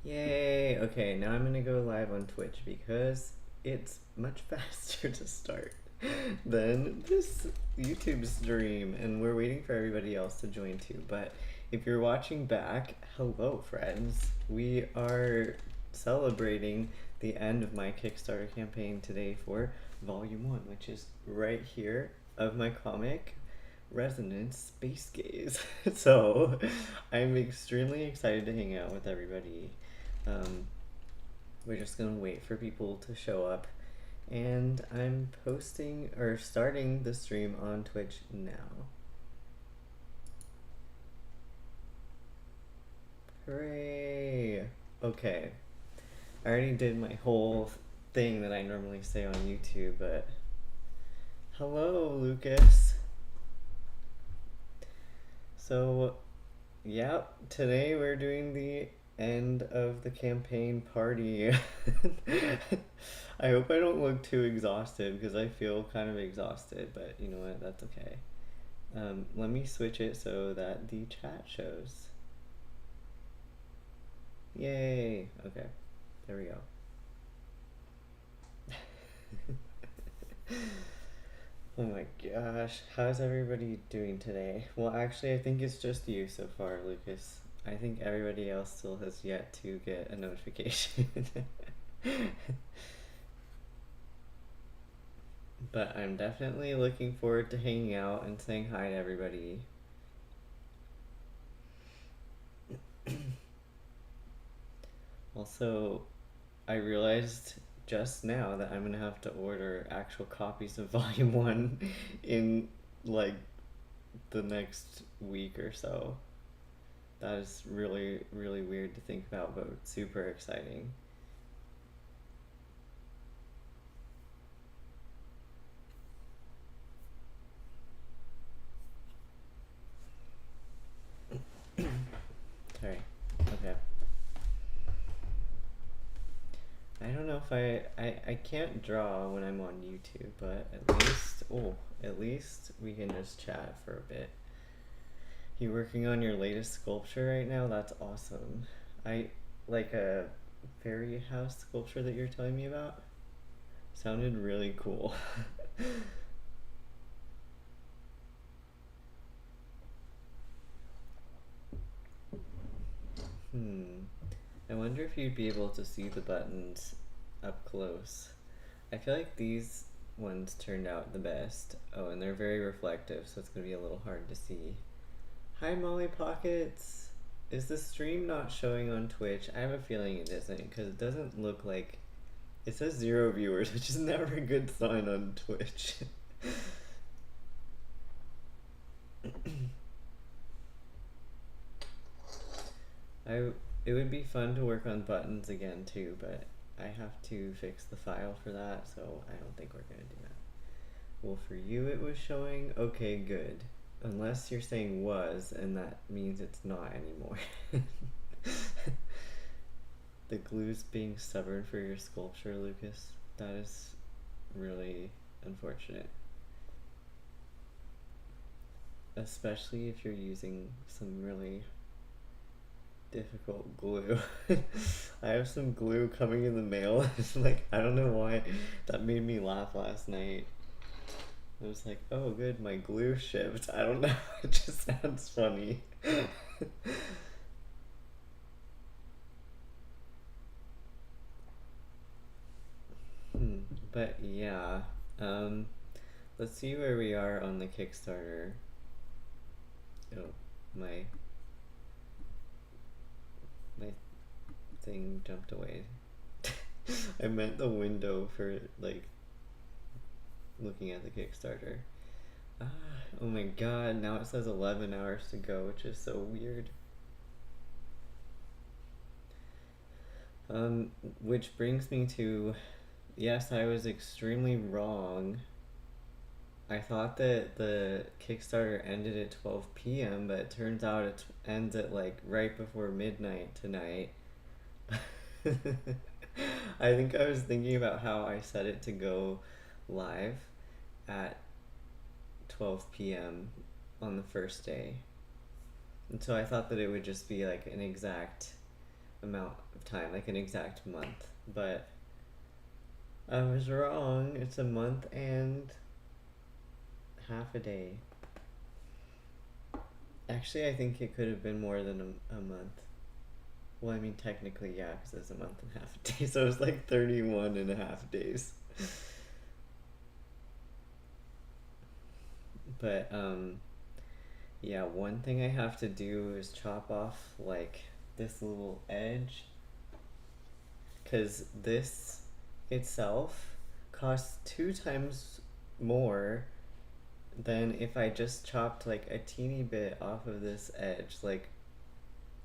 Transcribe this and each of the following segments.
Yay! Okay, now I'm gonna go live on Twitch because it's much faster to start than this YouTube stream, and we're waiting for everybody else to join too. But if you're watching back, hello, friends. We are celebrating the end of my Kickstarter campaign today for Volume 1, which is right here of my comic Resonance Space Gaze. So I'm extremely excited to hang out with everybody. Um, we're just gonna wait for people to show up, and I'm posting or starting the stream on Twitch now. Hooray! Okay, I already did my whole thing that I normally say on YouTube, but hello, Lucas. So, yeah, today we're doing the end of the campaign party. I hope I don't look too exhausted because I feel kind of exhausted, but you know what, that's okay. Let me switch it so that the chat shows. Yay! Okay, there we go. Oh my gosh, how's everybody doing today? Well, actually, I think it's just you so far, Lucas. I think everybody else still has yet to get a notification. But I'm definitely looking forward to hanging out and saying hi to everybody. Also, I realized just now that I'm gonna have to order actual copies of Volume 1 in like the next week or so. That is really, really weird to think about, but super exciting. Sorry. Okay. I don't know if I can't draw when I'm on YouTube, but at least we can just chat for a bit. You working on your latest sculpture right now? That's awesome. I like a fairy house sculpture that you're telling me about. Sounded really cool. I wonder if you'd be able to see the buttons up close. I feel like these ones turned out the best. Oh, and they're very reflective, so it's gonna be a little hard to see. Hi, Molly Pockets! Is the stream not showing on Twitch? I have a feeling it isn't, because it doesn't look like... It says 0 viewers, which is never a good sign on Twitch. It would be fun to work on buttons again too, but I have to fix the file for that, so I don't think we're gonna do that. Well, for you it was showing? Okay, good. Unless you're saying was, and that means it's not anymore. The glue's being stubborn for your sculpture, Lucas. That is really unfortunate. Especially if you're using some really difficult glue. I have some glue coming in the mail. It's like, I don't know why that made me laugh last night. I was like, oh good, my glue shipped. I don't know, it just sounds funny. But yeah, let's see where we are on the Kickstarter. Oh, my thing jumped away. I meant the window for like looking at the Kickstarter. Oh my god, now it says 11 hours to go, which is so weird. Which brings me to, yes, I was extremely wrong. I thought that the Kickstarter ended at 12 p.m., but it turns out it ends at like right before midnight tonight. I think I was thinking about how I set it to go live at 12 p.m. on the first day. And so I thought that it would just be like an exact amount of time, like an exact month, but I was wrong. It's a month and half a day. Actually, I think it could have been more than a month. Well, I mean, technically, yeah, because it's a month and half a day, so it was like 31 and a half days. But, yeah, one thing I have to do is chop off, like, this little edge, because this itself costs 2 times more than if I just chopped, like, a teeny bit off of this edge, like,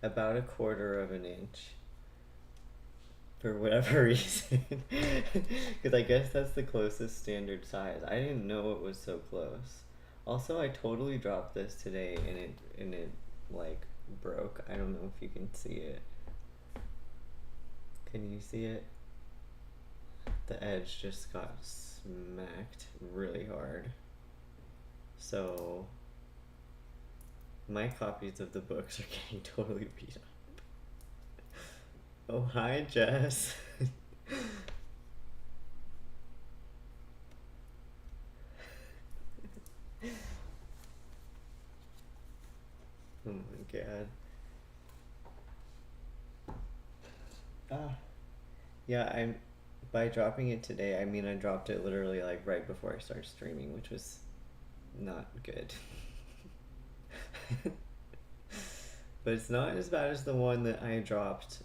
about 1/4 of an inch. For whatever reason. Because I guess that's the closest standard size. I didn't know it was so close. Also, I totally dropped this today and it like broke. I don't know if you can see it. Can you see it? The edge just got smacked really hard. So my copies of the books are getting totally beat up. Oh, hi, Jess. Oh my god. Ah. Yeah, by dropping it today, I mean I dropped it literally like right before I started streaming, which was not good. But it's not as bad as the one that I dropped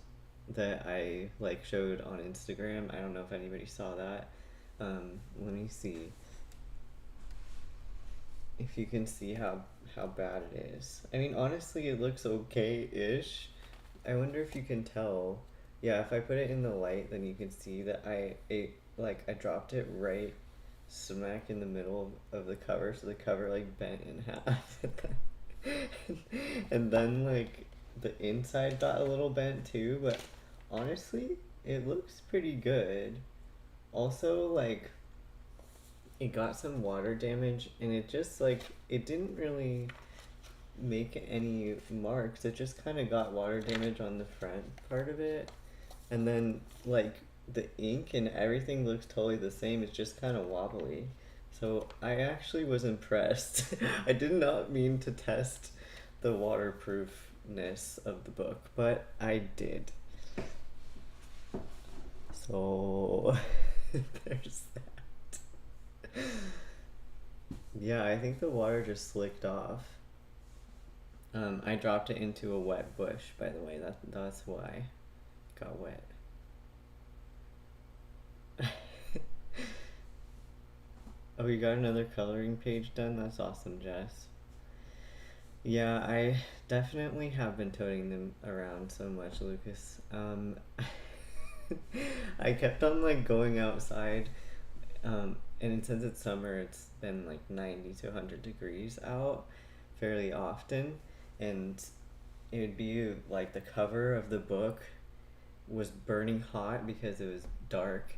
that I like showed on Instagram. I don't know if anybody saw that. Let me see if you can see how bad it is. I mean, honestly, it looks okay-ish. I wonder if you can tell. Yeah, if I put it in the light, then you can see that I dropped it right smack in the middle of the cover, so the cover like bent in half. And then like the inside got a little bent too, but honestly, it looks pretty good. Also, like, it got some water damage, and it just like it didn't really make any marks. It just kind of got water damage on the front part of it, and then like the ink and everything looks totally the same. It's just kind of wobbly. So I actually was impressed. I did not mean to test the waterproofness of the book, but I did. So there's that. Yeah, I think the water just slicked off. I dropped it into a wet bush, by the way. That's why it got wet. Oh, you got another coloring page done? That's awesome, Jess. Yeah, I definitely have been toting them around so much, Lucas. I kept on like going outside, and since it's summer, it's been like 90 to 100 degrees out fairly often, and it would be like the cover of the book was burning hot because it was dark.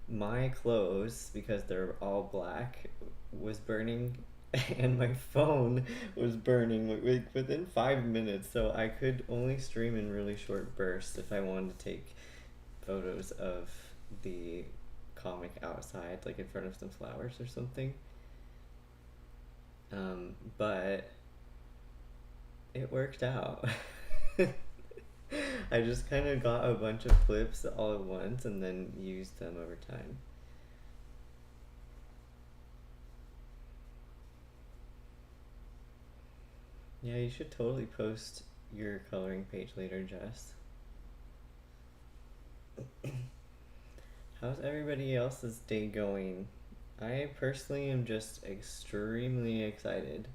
My clothes, because they're all black, was burning, and my phone was burning within 5 minutes. So I could only stream in really short bursts if I wanted to take photos of the comic outside, like in front of some flowers or something. But it worked out. I just kind of got a bunch of clips all at once and then used them over time. Yeah, you should totally post your coloring page later, Jess. How's everybody else's day going? I personally am just extremely excited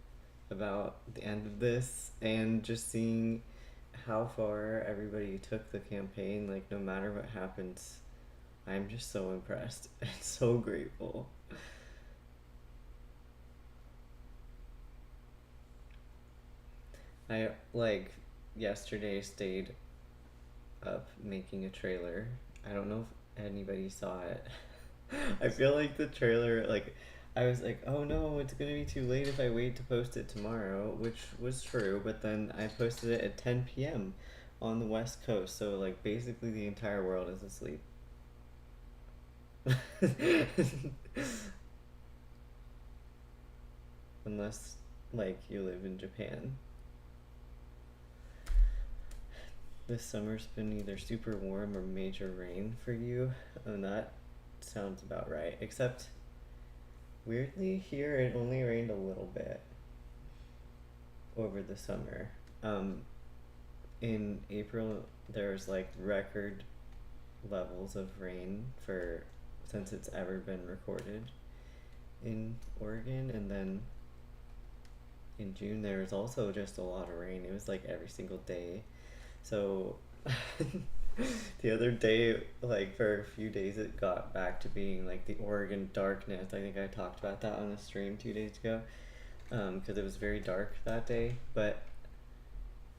about the end of this and just seeing how far everybody took the campaign. Like, no matter what happens, I'm just so impressed and so grateful. I, like, yesterday stayed up making a trailer. I don't know if anybody saw it. I feel like the trailer, like, I was like, oh no, it's gonna be too late if I wait to post it tomorrow, which was true, but then I posted it at 10 p.m. on the West Coast, so like basically the entire world is asleep. Unless like you live in Japan. This summer's been either super warm or major rain for you, and that sounds about right. Except, weirdly, here it only rained a little bit over the summer. Um, in April, there's like record levels of rain for since it's ever been recorded in Oregon, and then in June there was also just a lot of rain. It was like every single day. So the other day, like for a few days, it got back to being like the Oregon darkness. I think I talked about that on the stream 2 days ago, because it was very dark that day. But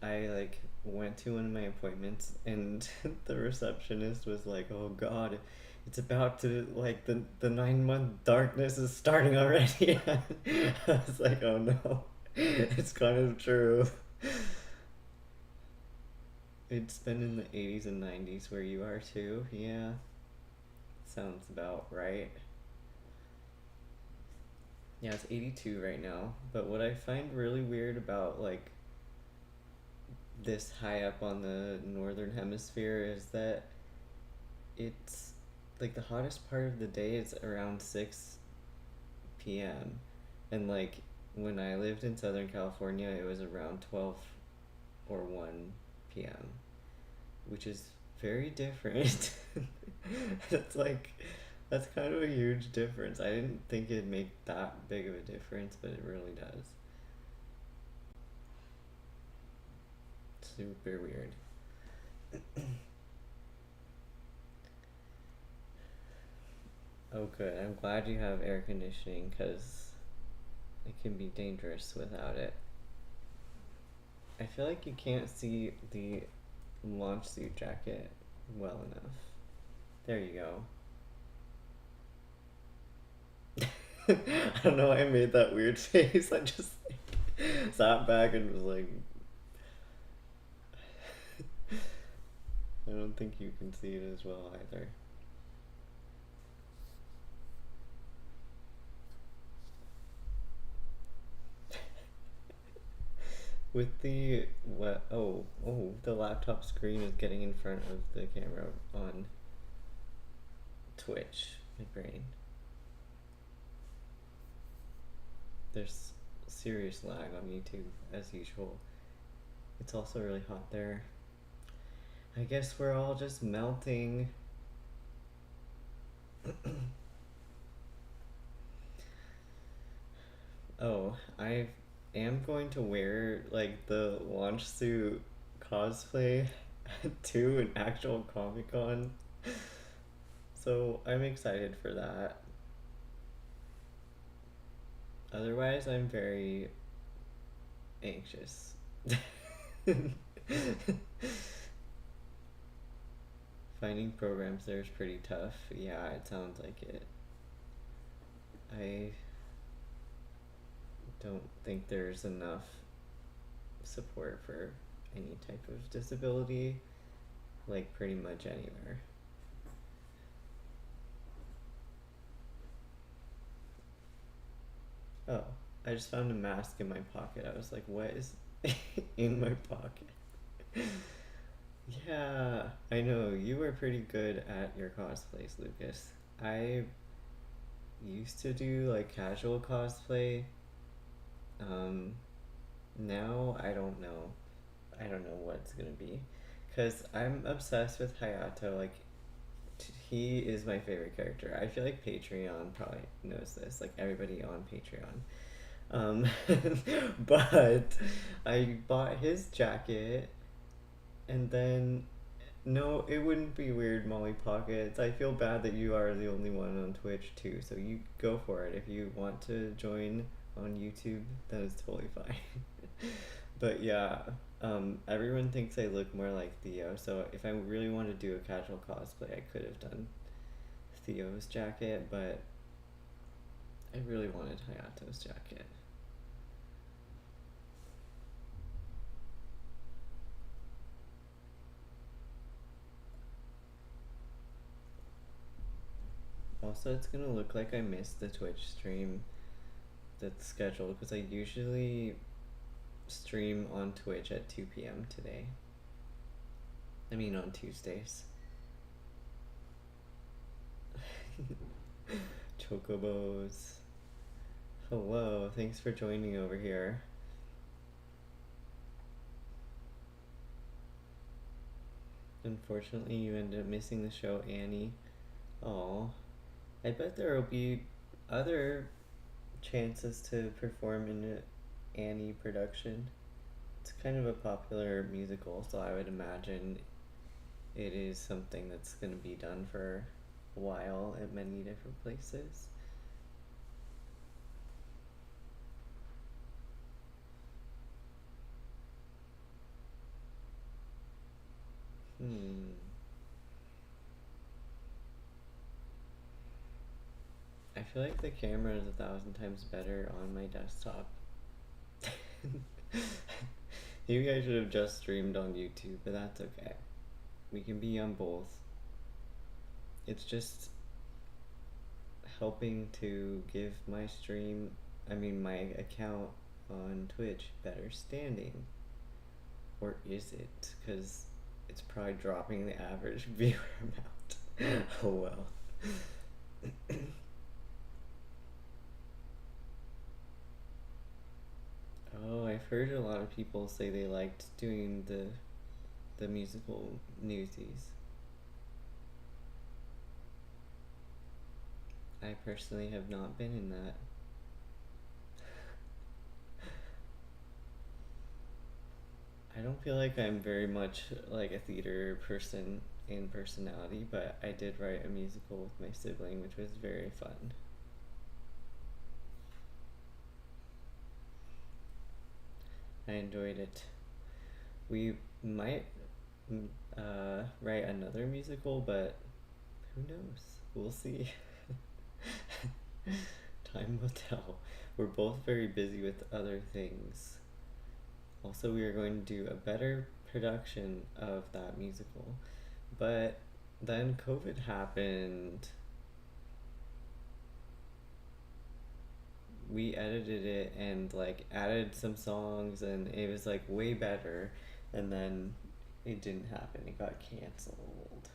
I like went to one of my appointments, and the receptionist was like, "Oh God, it's about to like the 9 month darkness is starting already." I was like, "Oh no, it's kind of true." It's been in the 80s and 90s where you are too. Yeah, sounds about right. Yeah, it's 82 right now. But what I find really weird about like this high up on the northern hemisphere is that it's like the hottest part of the day is around 6 p.m. And like when I lived in Southern California, it was around 12 or 1 p.m., which is very different. That's like that's kind of a huge difference. I didn't think it'd make that big of a difference, but it really does. Super weird. Oh, good. I'm glad you have air conditioning because it can be dangerous without it. I feel like you can't see the launch suit jacket well enough. There you go. I don't know why I made that weird face. I just like, sat back and was like, I don't think you can see it as well either. With the what? Oh, the laptop screen is getting in front of the camera on Twitch. My brain. There's serious lag on YouTube as usual. It's also really hot there. I guess we're all just melting. Oh, I am going to wear like the launch suit cosplay to an actual Comic Con. So I'm excited for that. Otherwise, I'm very anxious. Finding programs there is pretty tough. Yeah, it sounds like it. I don't think there's enough support for any type of disability, like pretty much anywhere. Oh, I just found a mask in my pocket. I was like, what is in my pocket? Yeah, I know. You were pretty good at your cosplays, Lucas. I used to do like casual cosplay. Um, Now I don't know. I don't know what it's gonna be. Because I'm obsessed with Hayato. Like, he is my favorite character. I feel like Patreon probably knows this. Like, everybody on Patreon. Um, but I bought his jacket, and then no, it wouldn't be weird, Molly Pockets. I feel bad that you are the only one on Twitch too, so you go for it. If you want to join on YouTube, that is totally fine. But yeah, everyone thinks I look more like Theo, so if I really want to do a casual cosplay, I could have done Theo's jacket, but I really wanted Hayato's jacket. Also, it's gonna look like I missed the Twitch stream that's scheduled because I usually stream on Twitch at 2 p.m. today. I mean, on Tuesdays. Chocobos. Hello, thanks for joining over here. Unfortunately, you ended up missing the show, Annie. Oh, I bet there will be other chances to perform in an Annie production. It's kind of a popular musical, so I would imagine it is something that's going to be done for a while at many different places. I feel like the camera is 1,000 times better on my desktop. You guys should have just streamed on YouTube, but that's okay. We can be on both. It's just helping to give my my account on Twitch better standing. Or is it? Because it's probably dropping the average viewer amount. Oh well. Oh, I've heard a lot of people say they liked doing the musical Newsies. I personally have not been in that. I don't feel like I'm very much like a theater person in personality, but I did write a musical with my sibling, which was very fun. I enjoyed it. We might write another musical, but who knows? We'll see. Time will tell. We're both very busy with other things. Also, we are going to do a better production of that musical. But then COVID happened. We edited it and like added some songs and it was like way better, and then it didn't happen. It got canceled.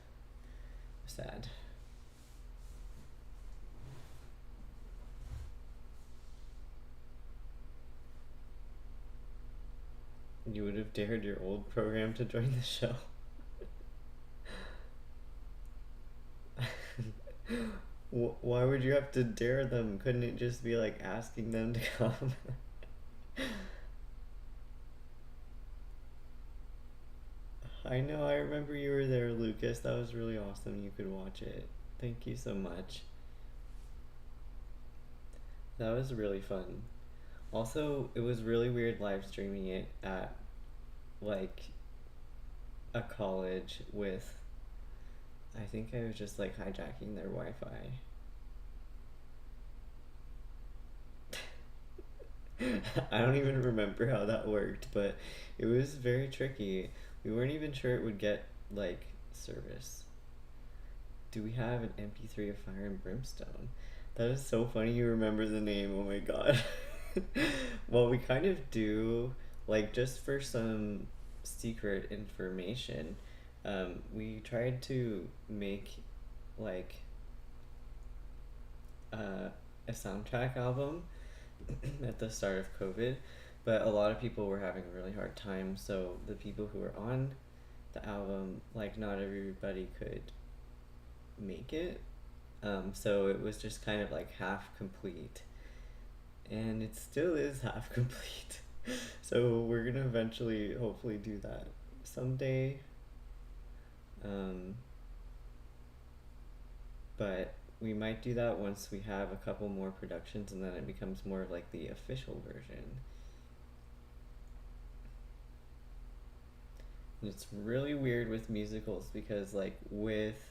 Sad. You would have dared your old program to join the show. Why would you have to dare them? Couldn't it just be like asking them to come? I know, I remember you were there, Lucas. That was really awesome. You could watch it. Thank you so much. That was really fun. Also, it was really weird live streaming it at like a college with, I think I was just like hijacking their Wi-Fi. I don't even remember how that worked, but it was very tricky. We weren't even sure it would get like service. Do we have an MP3 of Fire and Brimstone? That is so funny you remember the name, oh my god. Well, we kind of do, like just for some secret information, we tried to make like a soundtrack album at the start of COVID, but a lot of people were having a really hard time, so the people who were on the album, like not everybody could make it. So it was just kind of like half complete, and it still is half complete. So we're gonna eventually hopefully do that someday. But we might do that once we have a couple more productions, and then it becomes more of like the official version. And it's really weird with musicals because like with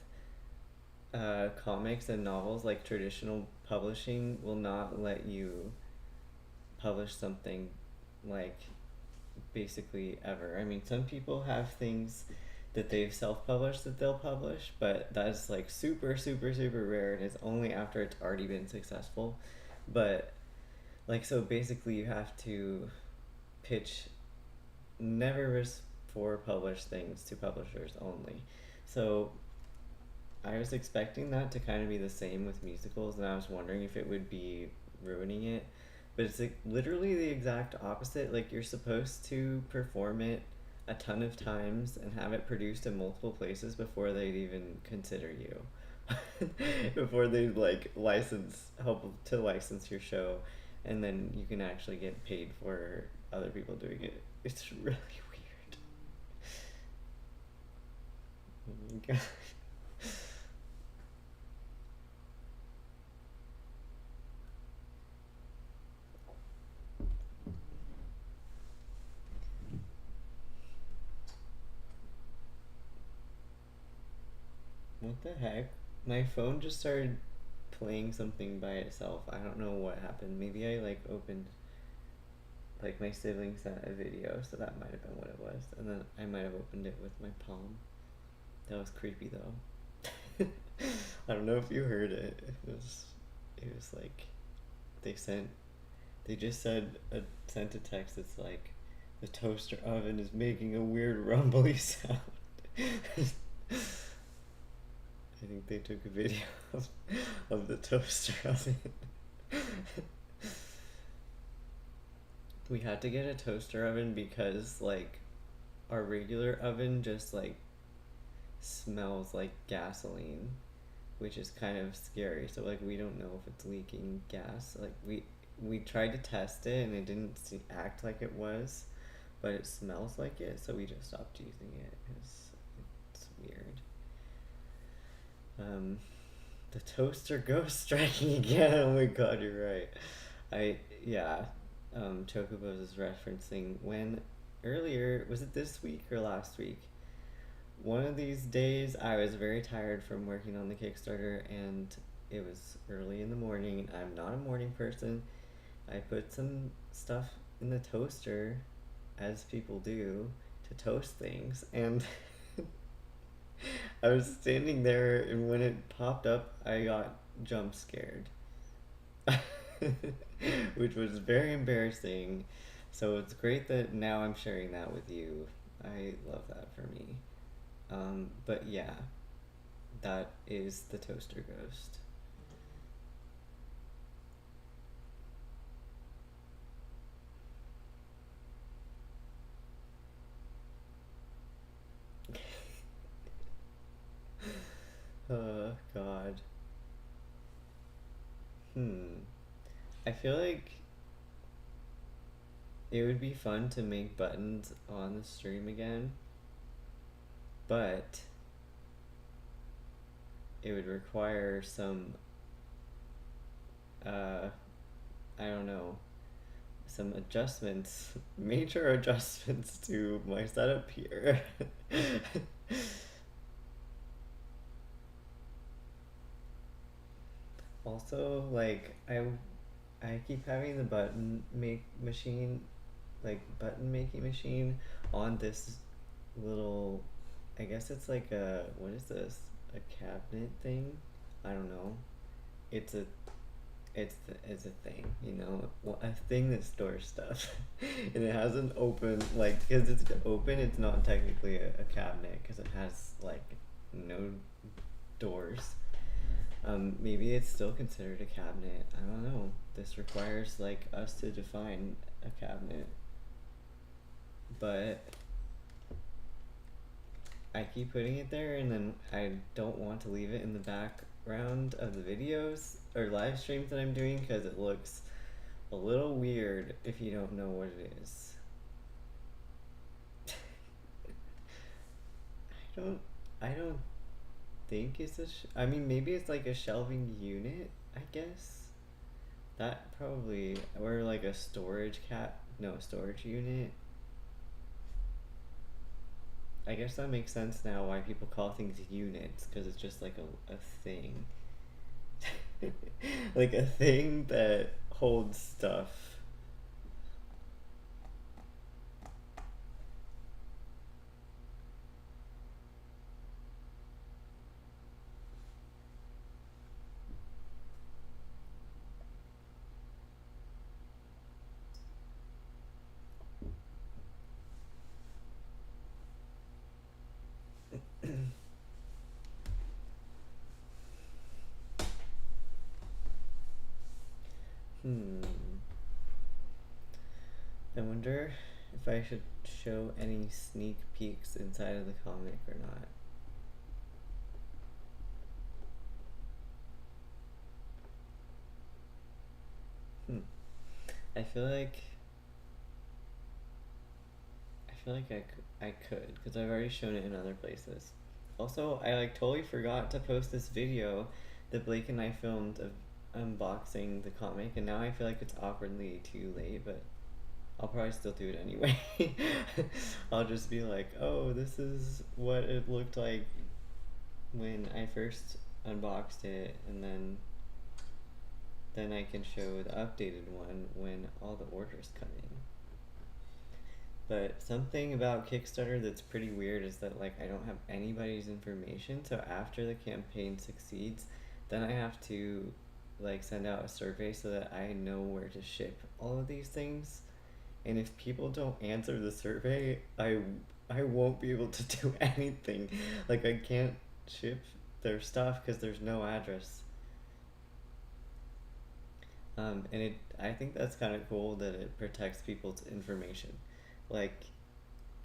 comics and novels, like traditional publishing will not let you publish something like basically ever. I mean, some people have things that they've self-published that they'll publish, but that's like super super super rare, and it's only after it's already been successful. But like, so basically you have to pitch never before published things to publishers only. So I was expecting that to kind of be the same with musicals, and I was wondering if it would be ruining it. But it's like literally the exact opposite. Like, you're supposed to perform it a ton of times and have it produced in multiple places before they'd even consider you. Before they like help to license your show, and then you can actually get paid for other people doing it. It's really weird. Oh my god. What the heck? My phone just started playing something by itself. I don't know what happened. Maybe I like opened, like, my sibling sent a video, so that might have been what it was. And then I might have opened it with my palm. That was creepy though. I don't know if you heard it. It was like they sent they just sent a text that's like, the toaster oven is making a weird rumbly sound. I think they took a video of the toaster oven. We had to get a toaster oven because like our regular oven just like smells like gasoline, which is kind of scary. So like, we don't know if it's leaking gas. Like, we tried to test it and it didn't act like it was, but it smells like it, so we just stopped using it. It's weird. The toaster ghost striking again. Oh my god, you're right. Yeah. Chocobos is referencing when earlier, was it this week or last week? One of these days I was very tired from working on the Kickstarter, and it was early in the morning. I'm not a morning person. I put some stuff in the toaster, as people do, to toast things, and I was standing there, and when it popped up, I got jump scared. Which was very embarrassing. So it's great that now I'm sharing that with you. I love that for me. But yeah, that is the toaster ghost. Oh god. I feel like it would be fun to make buttons on the stream again, but it would require some, I don't know, some adjustments, major adjustments to my setup here. Also, like, I keep having the button making machine on this little, I guess it's like a, what is this? A cabinet thing? I don't know. It's a it's a thing, you know, a thing that stores stuff. And it has an open, like, because it's open, it's not technically a cabinet because it has like no doors. Maybe it's still considered a cabinet. I don't know. This requires like us to define a cabinet. But I keep putting it there, and then I don't want to leave it in the background of the videos or live streams that I'm doing because it looks a little weird if you don't know what it is. I don't think it's I mean, maybe it's like a shelving unit, I guess. That probably, or like a storage storage unit. I guess that makes sense now why people call things units, because it's just like a thing. Like a thing that holds stuff. Hmm. I wonder if I should show any sneak peeks inside of the comic or not. Hmm. I feel like I could because I've already shown it in other places. Also, I like totally forgot to post this video that Blake and I filmed of unboxing the comic, and now I feel like it's awkwardly too late, but I'll probably still do it anyway. I'll just be like, oh, this is what it looked like when I first unboxed it, and then I can show the updated one when all the orders come in. But something about Kickstarter that's pretty weird is that like I don't have anybody's information, so after the campaign succeeds, then I have to like send out a survey so that I know where to ship all of these things. And if people don't answer the survey, I won't be able to do anything. Like I can't ship their stuff because there's no address. And I think that's kind of cool that it protects people's information. Like,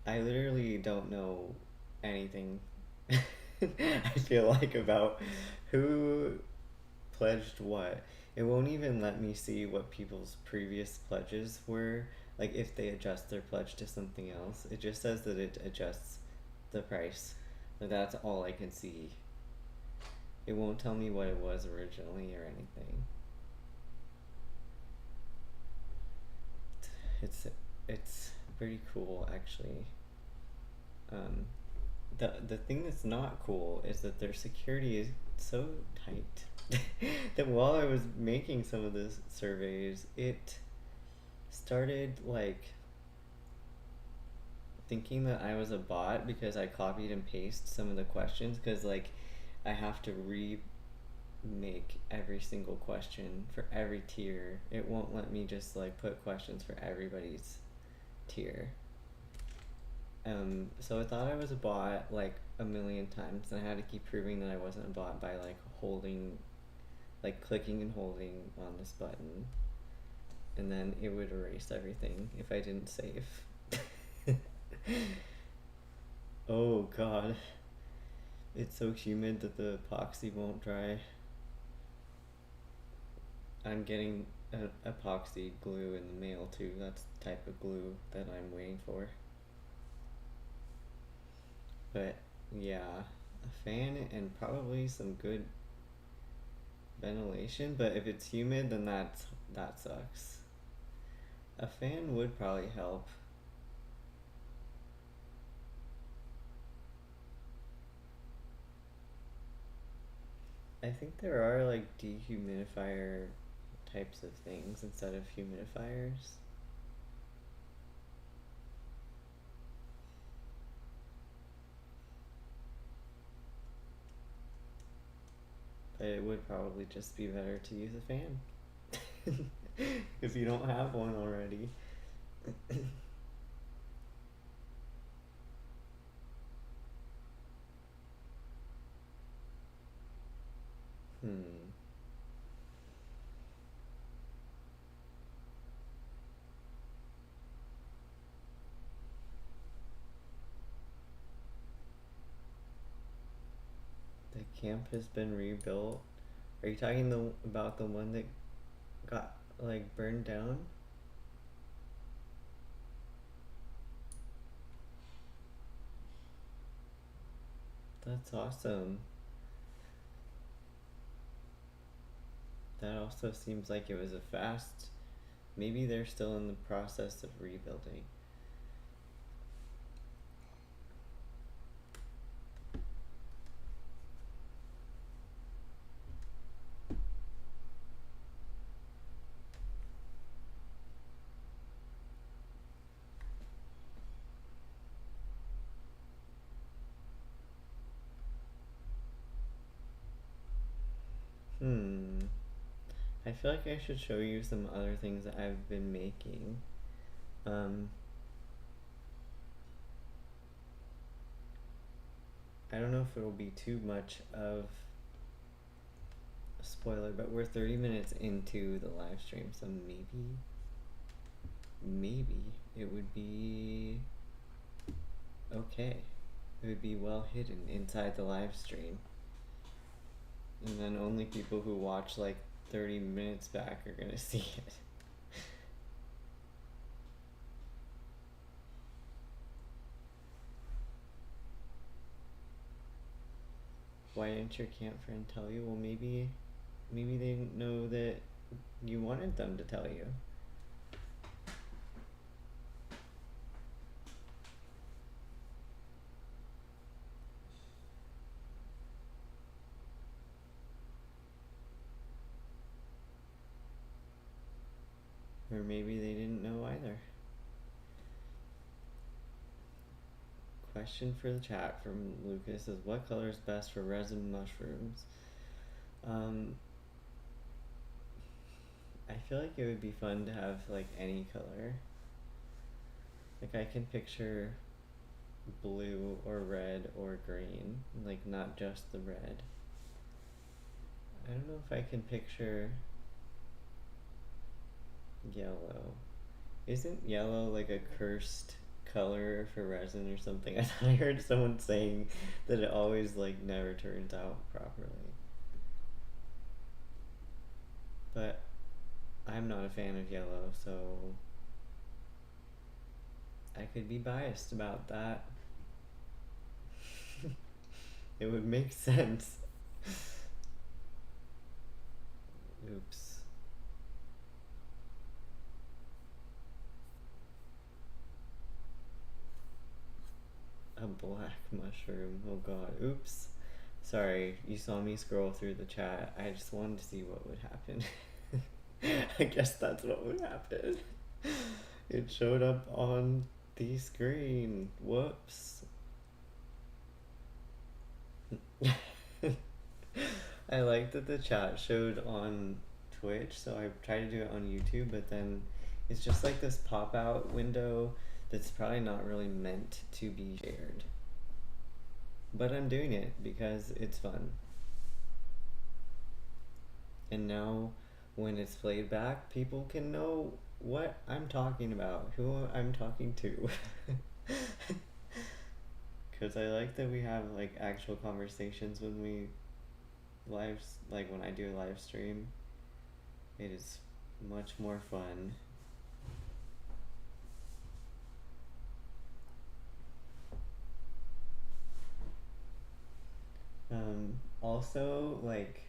I literally don't know anything. I feel like about who pledged what. It won't even let me see what people's previous pledges were, like if they adjust their pledge to something else. It just says that it adjusts the price. But that's all I can see. It won't tell me what it was originally or anything. It's it's pretty cool actually. Um, the thing that's not cool is that their security is so tight that while I was making some of the surveys, it started like thinking that I was a bot because I copied and pasted some of the questions because like I have to remake every single question for every tier. It won't let me just like put questions for everybody's tier. So I thought I was a bot like a million times, and I had to keep proving that I wasn't a bot by like holding, like clicking and holding on this button, and then it would erase everything if I didn't save. Oh god, it's so humid that the epoxy won't dry. I'm getting epoxy glue in the mail too. That's the type of glue that I'm waiting for. But yeah, a fan and probably some good ventilation, but if it's humid then that sucks. A fan would probably help. I think there are like dehumidifier types of things instead of humidifiers. But it would probably just be better to use a fan if you don't have one already. Hmm. The camp has been rebuilt. Are you talking about the one that got like burned down? That's awesome. That also seems like it was a fast. Maybe they're still in the process of rebuilding. Hmm. I feel like I should show you some other things that I've been making. Um, I don't know if it'll be too much of spoiler, but we're 30 minutes into the live stream, so maybe it would be okay. It would be well hidden inside the live stream. And then only people who watch like 30 minutes back are gonna see it. Why didn't your camp friend tell you? Well, maybe they didn't know that you wanted them to tell you. Or maybe they didn't know either. Question for the chat from Lucas is, what color is best for resin mushrooms? I feel like it would be fun to have like any color. Like I can picture blue or red or green, like not just the red. I don't know if I can picture yellow. Isn't yellow like a cursed color for resin or something? I thought I heard someone saying that it always like never turns out properly. But I'm not a fan of yellow, so I could be biased about that. It would make sense. Oops. A black mushroom. Oh god. Oops. Sorry, you saw me scroll through the chat. I just wanted to see what would happen. I guess that's what would happen. It showed up on the screen. Whoops. I like that the chat showed on Twitch, so I tried to do it on YouTube, but then it's just like this pop-out window that's probably not really meant to be shared. But I'm doing it because it's fun. And now when it's played back, people can know what I'm talking about, who I'm talking to. Because I like that we have like actual conversations when we like when I do a live stream. It is much more fun. Also, like,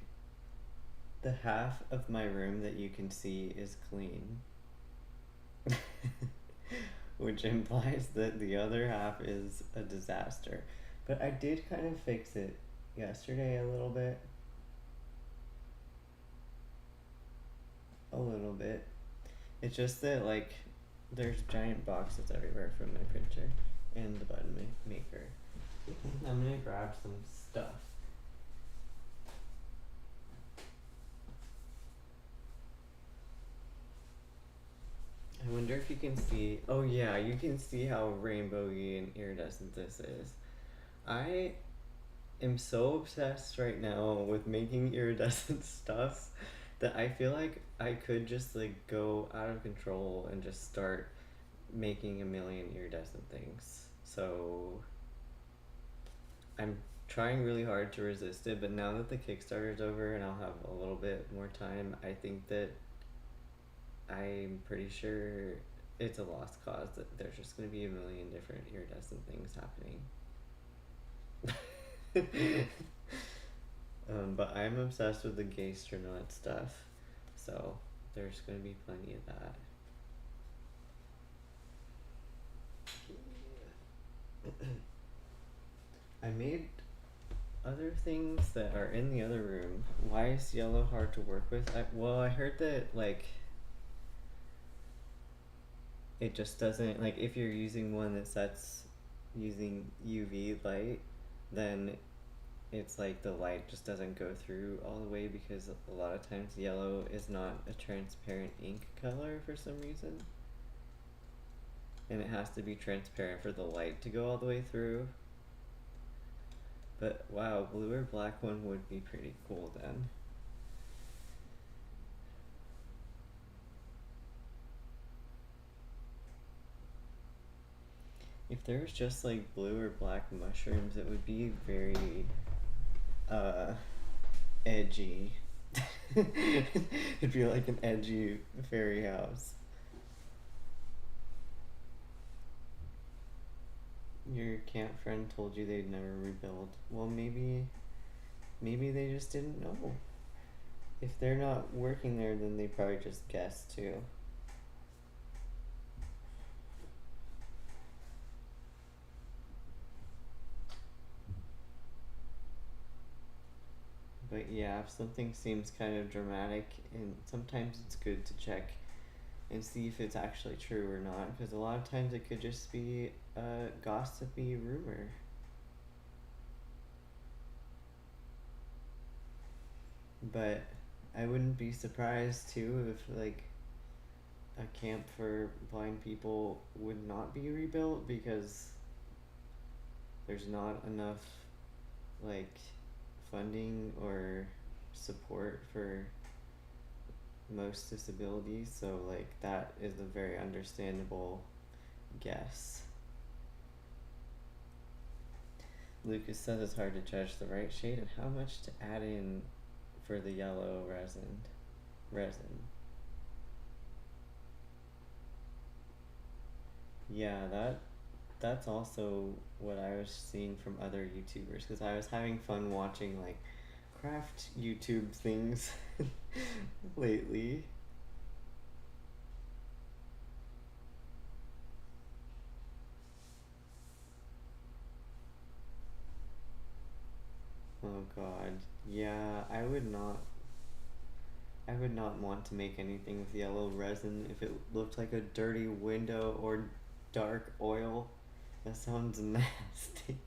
the half of my room that you can see is clean. Which implies that the other half is a disaster. But I did kind of fix it yesterday a little bit. A little bit. It's just that, like, there's giant boxes everywhere from my printer and the button maker. I'm gonna grab some stuff. I wonder if you can see. Oh yeah, you can see how rainbowy and iridescent this is. I am so obsessed right now with making iridescent stuff that I feel like I could just like go out of control and just start making a million iridescent things. So I'm trying really hard to resist it, but now that the Kickstarter's over and I'll have a little bit more time, I think that I'm pretty sure it's a lost cause, that there's just going to be a million different iridescent things happening. But I'm obsessed with the gastronaut stuff, so there's going to be plenty of that. I made other things that are in the other room. Why is yellow hard to work with? I heard that, like, it just doesn't, like, if you're using one that sets using UV light, then it's like the light just doesn't go through all the way, because a lot of times yellow is not a transparent ink color for some reason. And it has to be transparent for the light to go all the way through. But wow, blue or black one would be pretty cool then. If there was just like blue or black mushrooms, it would be very uh edgy. It'd be like an edgy fairy house. Your camp friend told you they'd never rebuild. Well, maybe they just didn't know. If they're not working there, then they probably just guessed too. But yeah, if something seems kind of dramatic, and sometimes it's good to check and see if it's actually true or not, because a lot of times it could just be a gossipy rumor. But I wouldn't be surprised too if like a camp for blind people would not be rebuilt because there's not enough like funding or support for most disabilities, so like that is a very understandable guess. Lucas says it's hard to judge the right shade and how much to add in for the yellow resin. Yeah, that's also what I was seeing from other YouTubers, because I was having fun watching like craft YouTube things lately. Oh god. Yeah, I would not want to make anything with yellow resin if it looked like a dirty window or dark oil. That sounds nasty.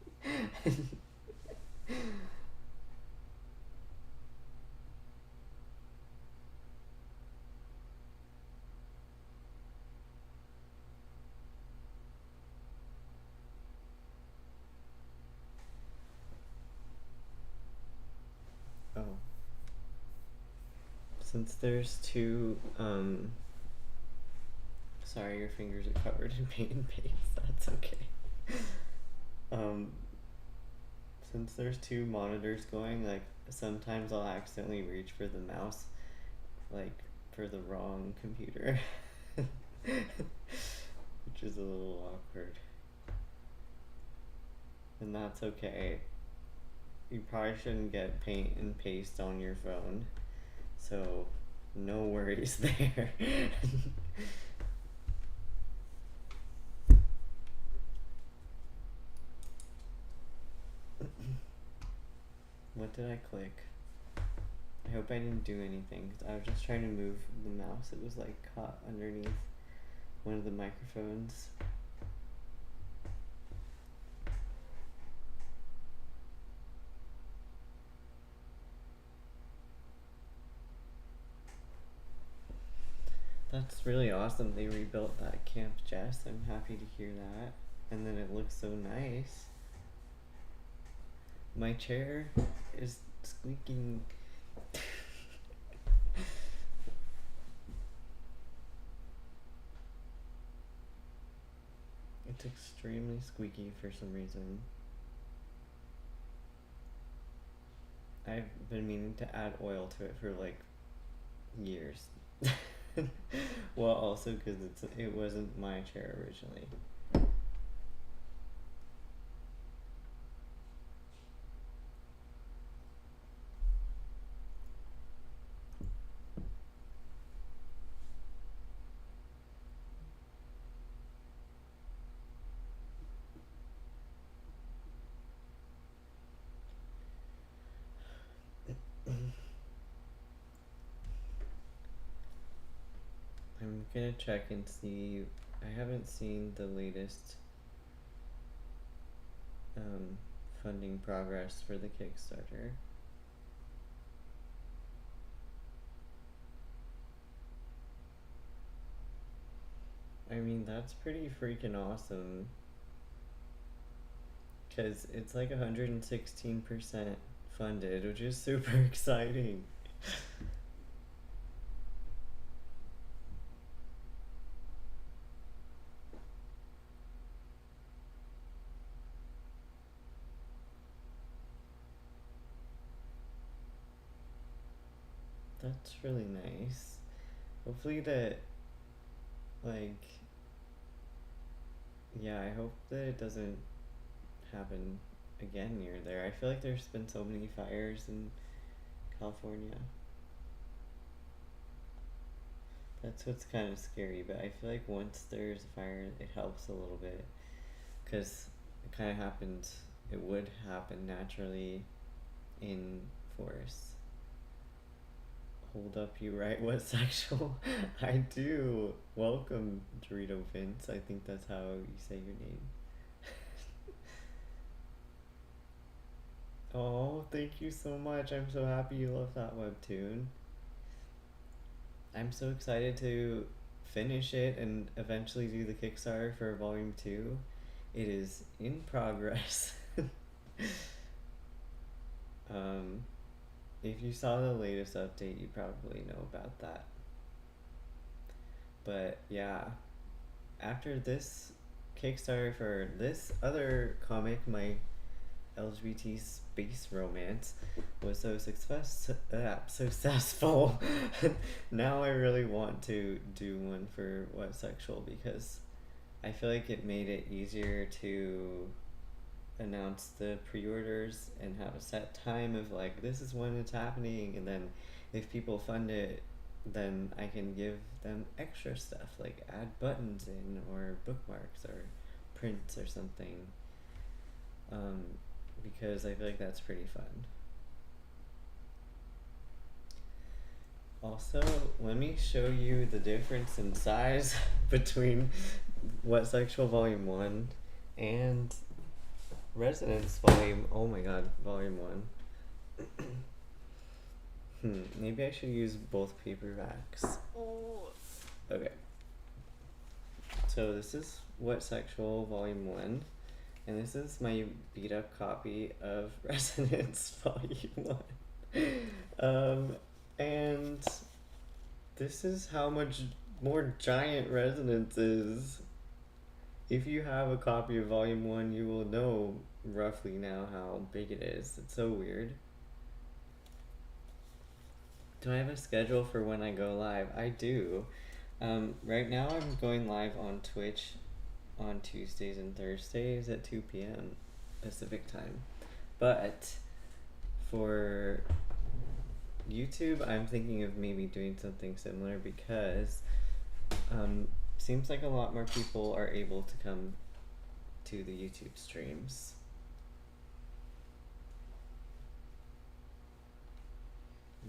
Oh. Since there's two, sorry, your fingers are covered in paint and paste. That's okay. um, since there's two monitors going, like sometimes I'll accidentally reach for the mouse, like for the wrong computer, which is a little awkward. And that's okay. You probably shouldn't get paint and paste on your phone, so no worries there. What did I click? I hope I didn't do anything, 'cause I was just trying to move the mouse. It was like caught underneath one of the microphones. That's really awesome. They rebuilt that Camp Jess. I'm happy to hear that. And then it looks so nice. My chair is squeaking. It's extremely squeaky for some reason. I've been meaning to add oil to it for like years. Well, also because it wasn't my chair originally. I'm gonna check and see. I haven't seen the latest funding progress for the Kickstarter. I mean, that's pretty freaking awesome. Because it's like 116% funded, which is super exciting. That's really nice. Hopefully that, like, yeah, I hope that it doesn't happen again near there. I feel like there's been so many fires in California. That's what's kind of scary, but I feel like once there's a fire, it helps a little bit. Because it kind of happened, it would happen naturally in forests. Hold up, you right? What sexual? I do. Welcome, Dorito Vince. I think that's how you say your name. Oh, thank you so much. I'm so happy you love that webtoon. I'm so excited to finish it and eventually do the Kickstarter for Volume 2. It is in progress. um, if you saw the latest update, you probably know about that. But yeah, after this Kickstarter for this other comic, my LGBT space romance was so successful. Now I really want to do one for What Sexual because I feel like it made it easier to announce the pre-orders and have a set time of like this is when it's happening, and then if people fund it, then I can give them extra stuff like add buttons in or bookmarks or prints or something. Because I feel like that's pretty fun. Also, let me show you the difference in size between What Sexual Volume 1 and Resonance Volume, oh my god, Volume 1. Maybe I should use both paperbacks. Oh. Okay. So this is What Sexual Volume 1. And this is my beat up copy of Resonance Volume 1. And this is how much more giant Resonance is. If you have a copy of Volume 1, you will know roughly now how big it is. It's so weird. Do I have a schedule for when I go live? I do. Right now I'm going live on Twitch on Tuesdays and Thursdays at 2 p.m. Pacific time. But for YouTube, I'm thinking of maybe doing something similar because seems like a lot more people are able to come to the YouTube streams.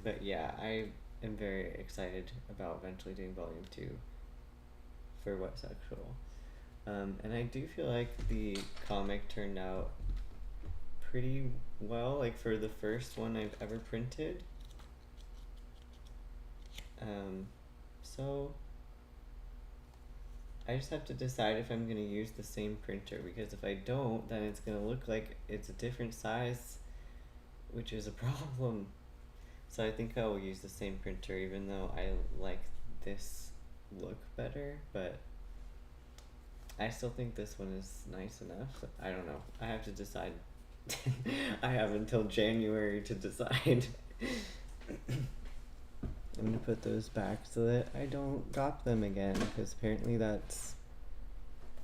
But yeah, I am very excited about eventually doing Volume 2 for What Sexual. And I do feel like the comic turned out pretty well, like for the first one I've ever printed. So I just have to decide if I'm going to use the same printer, because if I don't, then it's going to look like it's a different size, which is a problem. So I think I will use the same printer, even though I like this look better, but I still think this one is nice enough. I don't know. I have to decide. I have until January to decide. I'm gonna put those back so that I don't drop them again, because apparently that's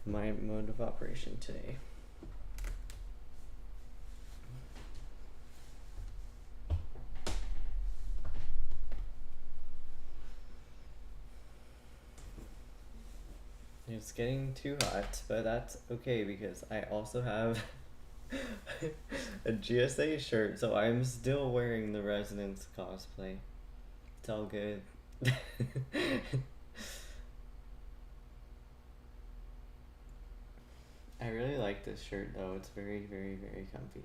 my mode of operation today. It's getting too hot, but that's okay because I also have a GSA shirt, so I'm still wearing the Resonance cosplay. It's all good. I really like this shirt though. It's very, very, very comfy.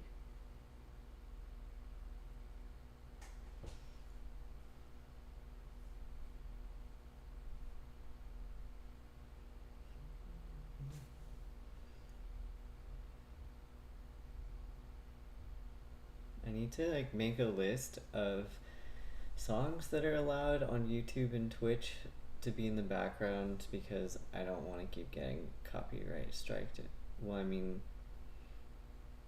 I need to like make a list of songs that are allowed on YouTube and Twitch to be in the background, because I don't want to keep getting copyright striked. Well, I mean,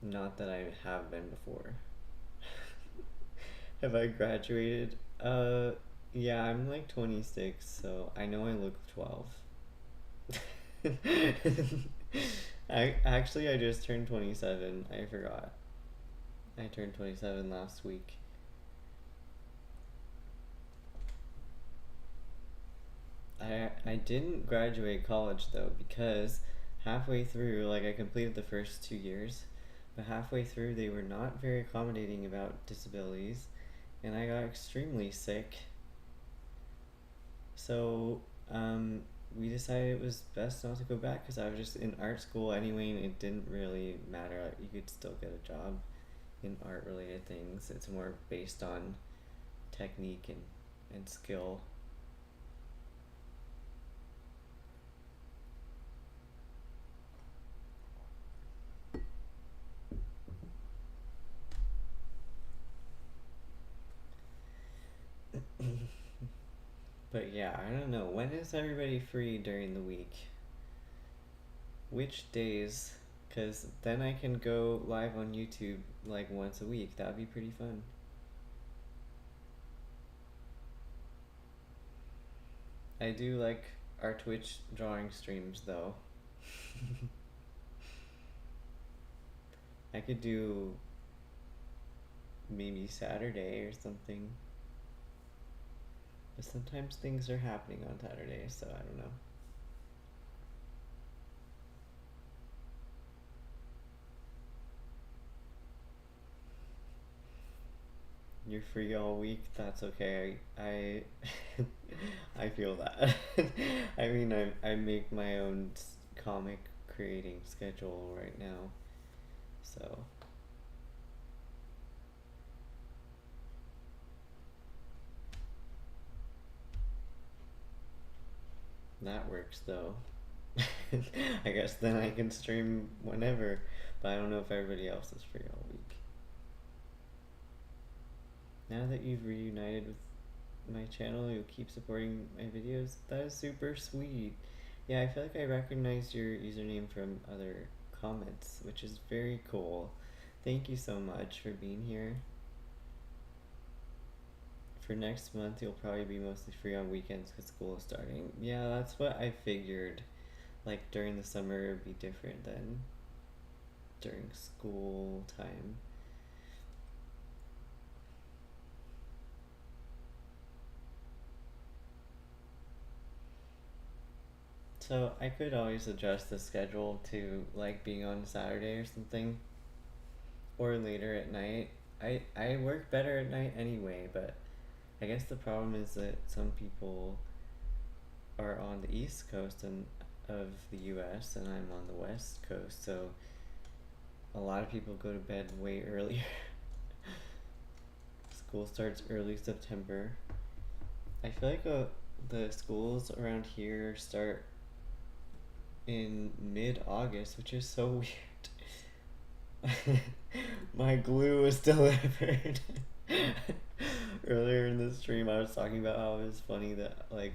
not that I have been before. Have I graduated? Yeah, I'm like 26, so I know I look 12. I just turned 27. I forgot. I turned 27 last week. I didn't graduate college though because halfway through, like I completed the first 2 years, but halfway through they were not very accommodating about disabilities, and I got extremely sick. So we decided it was best not to go back because I was just in art school anyway, and it didn't really matter. Like, you could still get a job in art related things. It's more based on technique and skill. But yeah, I don't know. When is everybody free during the week? Which days? Because then I can go live on YouTube like once a week. That'd be pretty fun. I do like our Twitch drawing streams though. I could do maybe Saturday or something. But sometimes things are happening on Saturday, so I don't know. You're free all week. That's okay. I feel that. I mean, I make my own comic creating schedule right now, so that works though. I guess then I can stream whenever, but I don't know if everybody else is free all week. Now that you've reunited with my channel, you'll keep supporting my videos. That is super sweet. Yeah, I feel like I recognized your username from other comments, which is very cool. Thank you so much for being here. For next month, you'll probably be mostly free on weekends because school is starting. Yeah, that's what I figured. Like during the summer, it would be different than during school time. So I could always adjust the schedule to like being on Saturday or something, or later at night. I work better at night anyway, but I guess the problem is that some people are on the East Coast and of the US and I'm on the West Coast, so a lot of people go to bed way earlier. School starts early September. I feel like the schools around here start in mid-August, which is so weird. My glue was delivered. Earlier in the stream, I was talking about how it was funny that, like,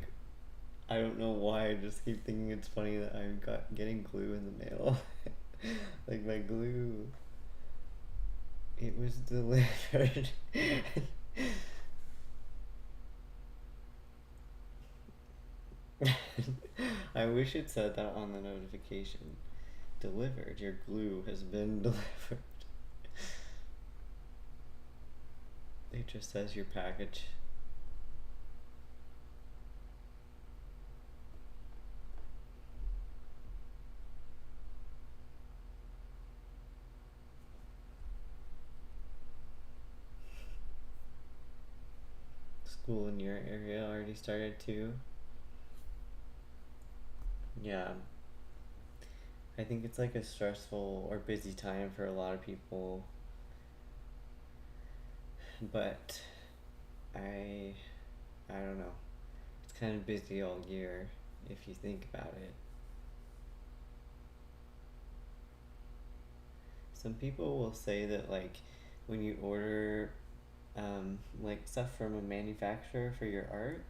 I don't know why, I just keep thinking it's funny that I'm getting glue in the mail. Like, my glue, it was delivered. I wish it said that on the notification. Delivered. Your glue has been delivered. It just says your package. School in your area already started too. Yeah. I think it's like a stressful or busy time for a lot of people. But I I don't know. It's kind of busy all year if you think about it. Some people will say that like when you order like stuff from a manufacturer for your art,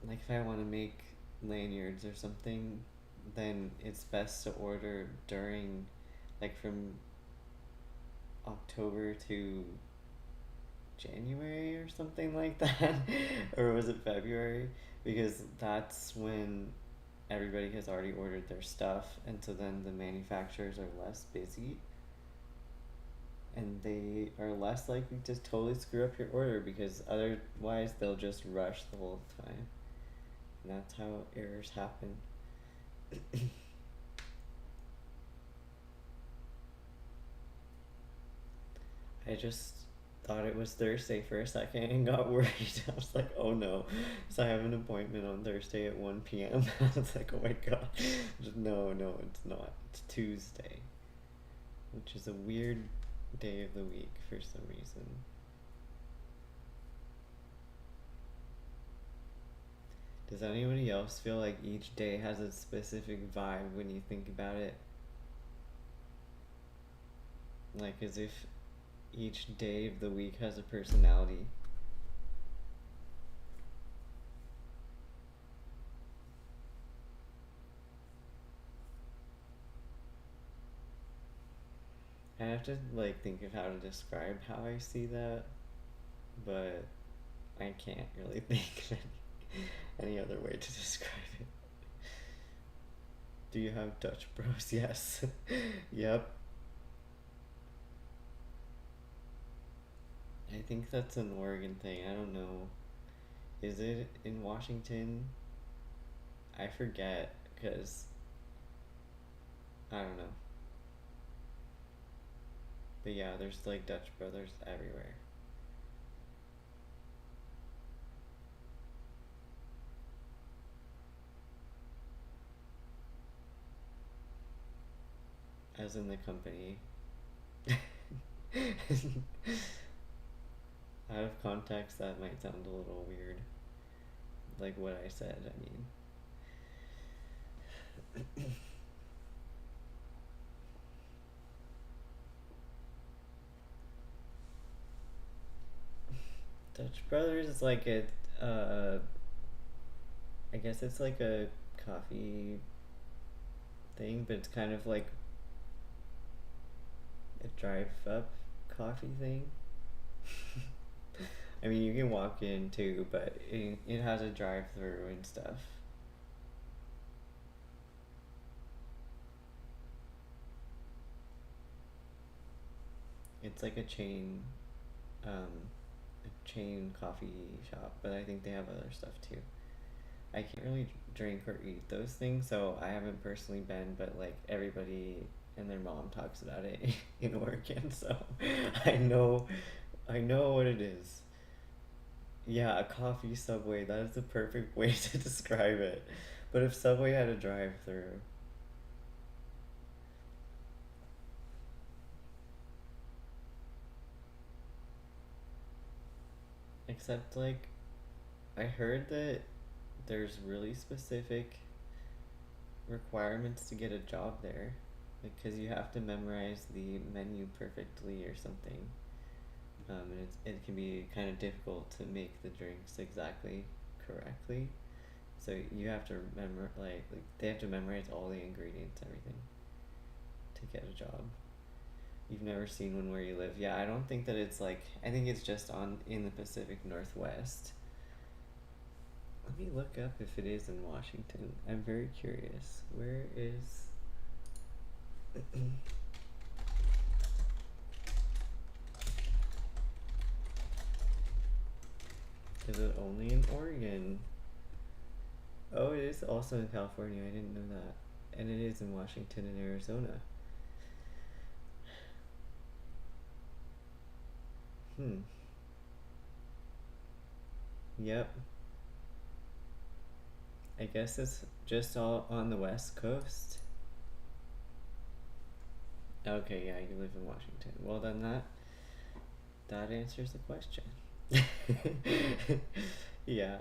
like if I want to make lanyards or something, then it's best to order during like from October to January or something like that, or was it February? Because that's when everybody has already ordered their stuff, and so then the manufacturers are less busy and they are less likely to totally screw up your order because otherwise they'll just rush the whole time. And that's how errors happen. I just thought it was Thursday for a second and got worried. I was like, oh no. So I have an appointment on Thursday at 1 p.m. I was like, oh my god. No, no, it's not. It's Tuesday, which is a weird day of the week for some reason. Does anybody else feel like each day has a specific vibe when you think about it? Like as if each day of the week has a personality. I have to like think of how to describe how I see that, but I can't really think of any other way to describe it. Do you have Dutch Bros? Yes. Yep. I think that's an Oregon thing. I don't know. Is it in Washington? I forget because I don't know. But yeah, there's like Dutch Brothers everywhere. As in the company. Out of context, that might sound a little weird. Like what I said, I mean. Dutch Brothers is like I guess it's like a coffee thing, but it's kind of like a drive up coffee thing. I mean, you can walk in too, but it has a drive through and stuff. It's like a chain coffee shop, but I think they have other stuff too. I can't really drink or eat those things, so I haven't personally been, but like everybody and their mom talks about it in Oregon, so I know I know what it is. Yeah, a coffee Subway, that is the perfect way to describe it. But if Subway had a drive through, except like I heard that there's really specific requirements to get a job there because you have to memorize the menu perfectly or something. And it can be kind of difficult to make the drinks exactly correctly. So you have to remember, like they have to memorize all the ingredients, everything, to get a job. You've never seen one where you live? Yeah, I don't think that it's like. I think it's just on in the Pacific Northwest. Let me look up if it is in Washington. I'm very curious. Where is? Is it only in Oregon? Oh, it is also in California. I didn't know that. And it is in Washington and Arizona. Hmm. Yep. I guess it's just all on the West Coast. Okay, yeah, you live in Washington. Well, then that answers the question. Yeah.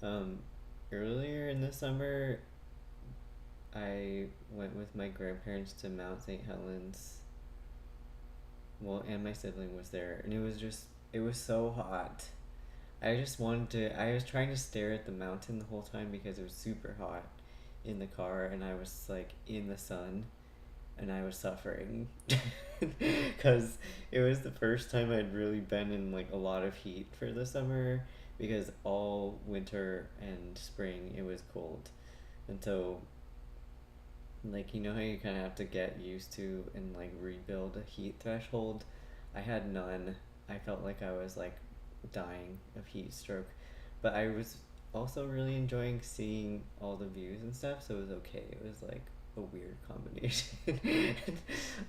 Um, Earlier in the summer, I went with my grandparents to Mount St. Helens. Well, and my sibling was there, and it was so hot. I was trying to stare at the mountain the whole time because it was super hot in the car, and I was like in the sun. and I was suffering because it was the first time I'd really been in like a lot of heat for the summer because all winter and spring it was cold. And so like you know how you kind of have to get used to and like rebuild a heat threshold. I had none. I felt like I was like dying of heat stroke, but I was also really enjoying seeing all the views and stuff, so it was okay. It was like a weird combination.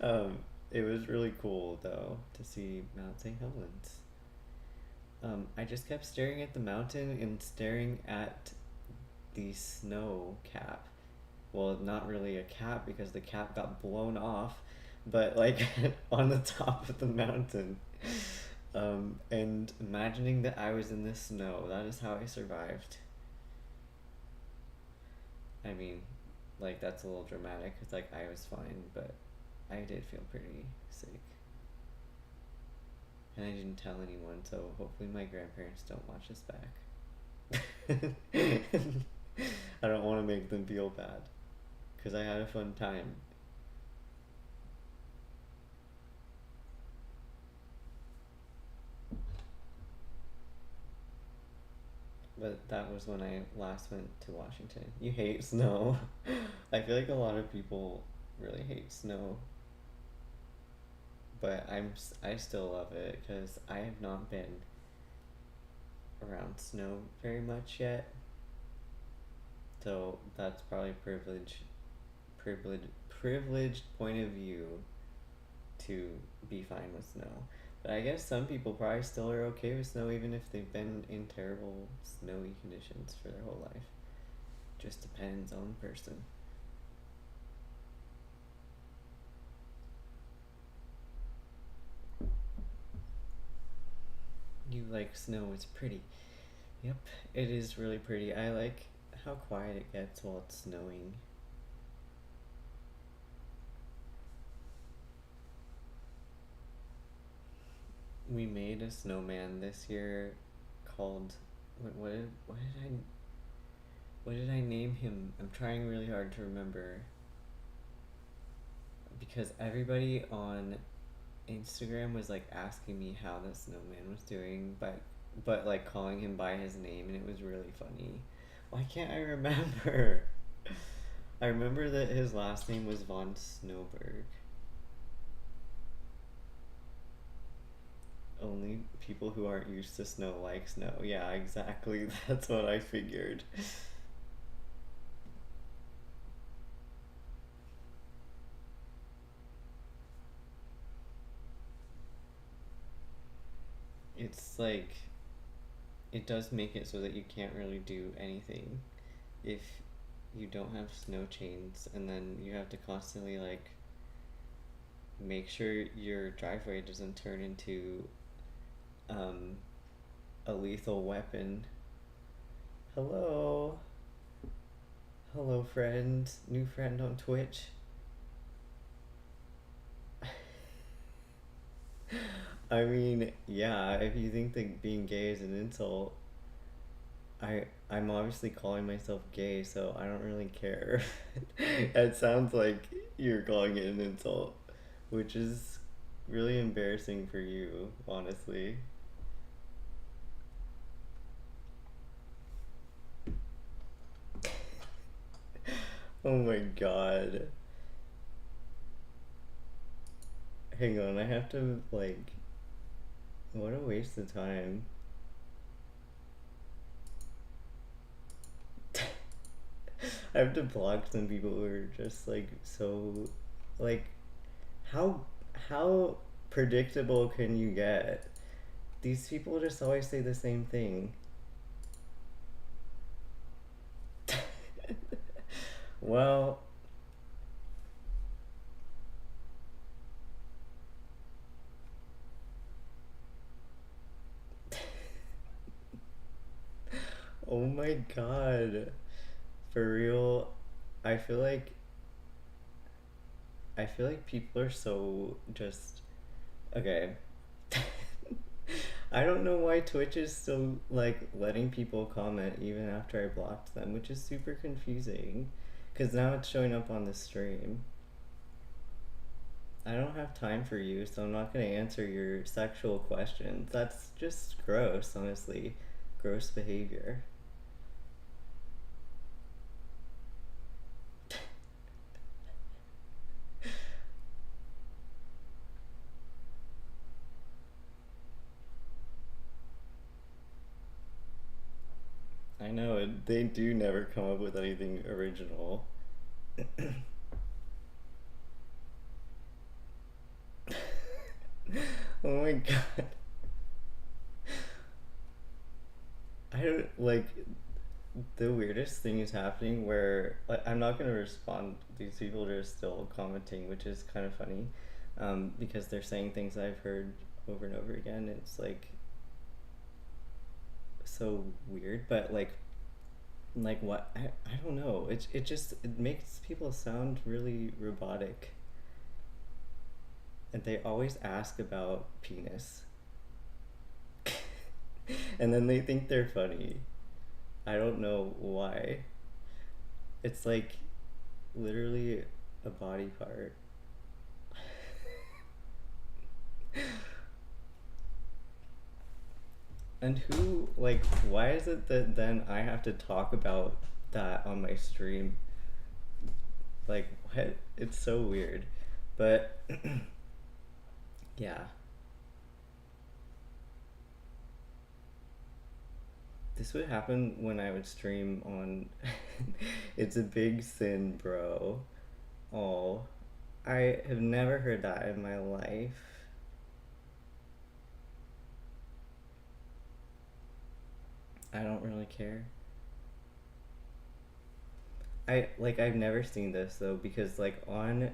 um, it was really cool though to see Mount St. Helens. I just kept staring at the mountain and staring at the snow cap. Well, not really a cap because the cap got blown off, but like on the top of the mountain. And imagining that I was in the snow, that is how I survived. I mean, like that's a little dramatic because like I was fine, but I did feel pretty sick. And I didn't tell anyone, so hopefully my grandparents don't watch this back. I don't want to make them feel bad because I had a fun time. But that was when I last went to Washington. You hate snow. I feel like a lot of people really hate snow, but I still love it because I have not been around snow very much yet. So that's probably privileged point of view to be fine with snow. But I guess some people probably still are okay with snow even if they've been in terrible snowy conditions for their whole life. Just depends on the person. You like snow, it's pretty. Yep, it is really pretty. I like how quiet it gets while it's snowing. We made a snowman this year called what did I name him? I'm trying really hard to remember because everybody on Instagram was like asking me how the snowman was doing, but like calling him by his name, and it was really funny. Why can't I remember? I remember that his last name was von Snowberg. Only people who aren't used to snow like snow. Yeah, exactly. That's what I figured. It's like it does make it so that you can't really do anything if you don't have snow chains, and then you have to constantly like make sure your driveway doesn't turn into um, a lethal weapon. Hello. Hello, friend. New friend on Twitch. I mean, yeah, if you think that being gay is an insult, I'm obviously calling myself gay, so I don't really care. It sounds like you're calling it an insult, which is really embarrassing for you, honestly. Oh my god. Hang on, I have to like what a waste of time. I have to block some people who are just like so like how how predictable can you get? These people just always say the same thing. Well, oh my god. For real, I feel like I feel like people are so just okay. I don't know why Twitch is still like letting people comment even after I blocked them, which is super confusing. Cause now it's showing up on the stream. I don't have time for you, so I'm not gonna answer your sexual questions. That's just gross, honestly. Gross behavior. I know, they do never come up with anything original. Oh my god. I don't like the weirdest thing is happening where like I'm not gonna respond. These people are still commenting, which is kind of funny, because they're saying things I've heard over and over again. It's like so weird, but like what I don't know. It just it makes people sound really robotic, and they always ask about penis, and then they think they're funny. I don't know why. It's like literally a body part. And who, like, why is it that then I have to talk about that on my stream? Like, what? It's so weird. But, yeah. This would happen when I would stream on. It's a big sin, bro. Oh, I have never heard that in my life. I don't really care. I've never seen this though because like on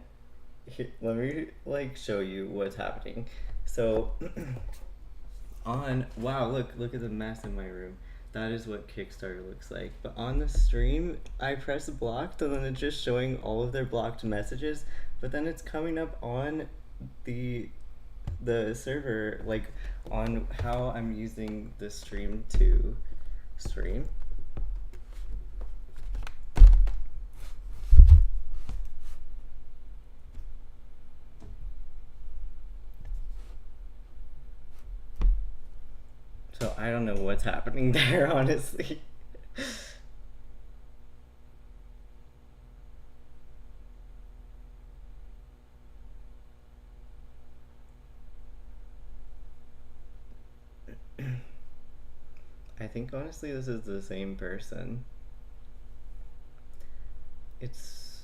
let me like show you what's happening. So on wow, look at the mess in my room. That is what Kickstarter looks like. But on the stream, I press blocked and then it's just showing all of their blocked messages, but then it's coming up on the the server like on how I'm using the stream to stream. So I don't know what's happening there, honestly. I think honestly this is the same person. It's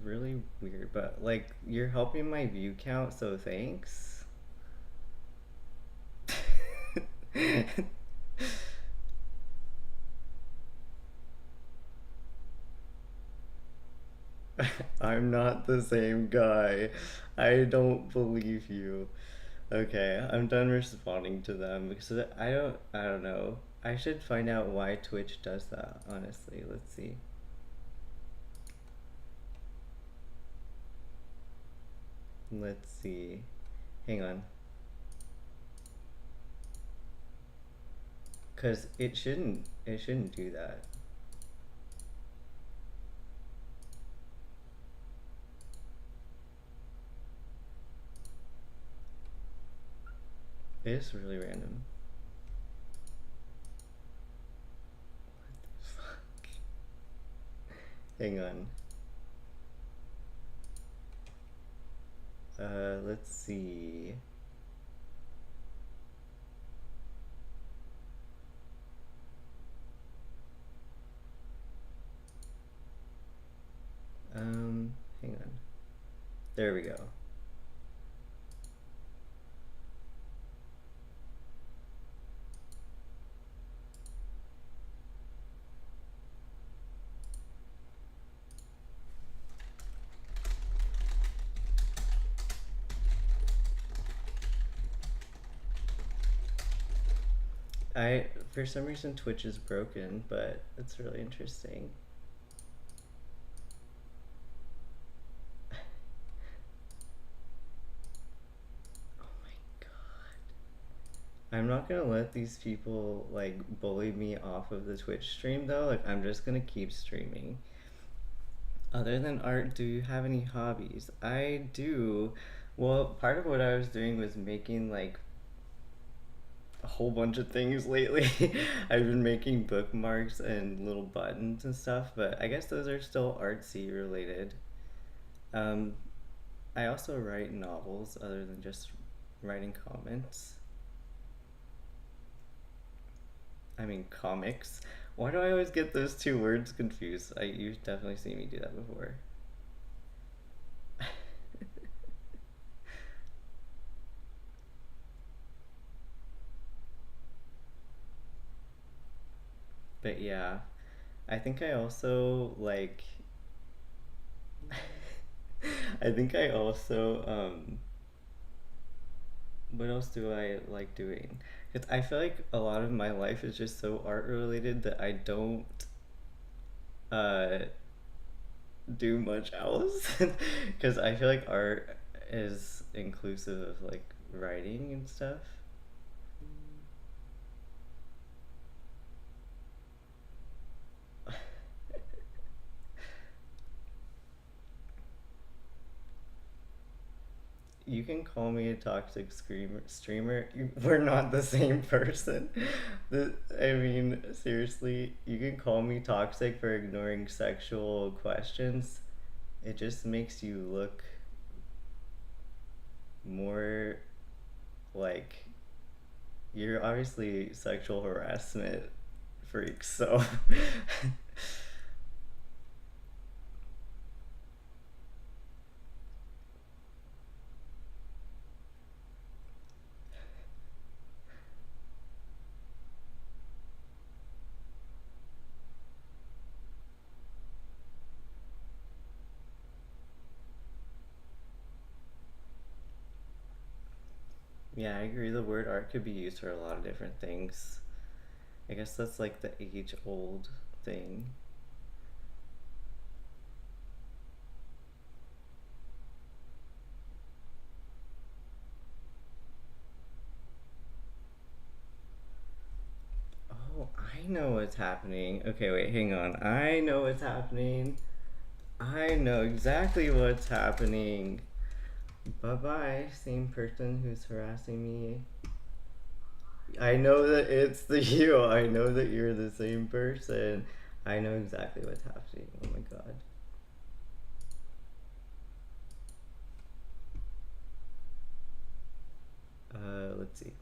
really weird, but like you're helping my view count, so thanks. I'm not the same guy. I don't believe you. Okay, I'm done responding to them because I don't know. I should find out why Twitch does that, honestly. Let's see. Let's see. Hang on. Cuz it shouldn't do that. It's really random. What the fuck? Hang on. Let's see. Hang on. There we go. For some reason Twitch is broken, but it's really interesting. Oh my god. I'm not gonna let these people like bully me off of the Twitch stream though. Like I'm just gonna keep streaming. Other than art, do you have any hobbies? I do. Well, part of what I was doing was making like a whole bunch of things lately. I've been making bookmarks and little buttons and stuff, but I guess those are still artsy related. Um, I also write novels other than just writing comments. I mean, comics. Why do I always get those two words confused? You've definitely seen me do that before. But yeah, I think I also like. I think I also what else do I like doing? Because I feel like a lot of my life is just so art related that I don't uh do much else. Because I feel like art is inclusive of like writing and stuff. You can call me a toxic streamer. We're not the same person. I mean, seriously, you can call me toxic for ignoring sexual questions. It just makes you look more like you're obviously sexual harassment freaks, so yeah, I agree. The word art could be used for a lot of different things. I guess that's like the age old thing. Oh, I know what's happening. Okay, wait, hang on. I know what's happening. I know exactly what's happening. Bye bye, same person who's harassing me. I know that it's the you. I know that you're the same person. I know exactly what's happening. Oh my god. Let's see.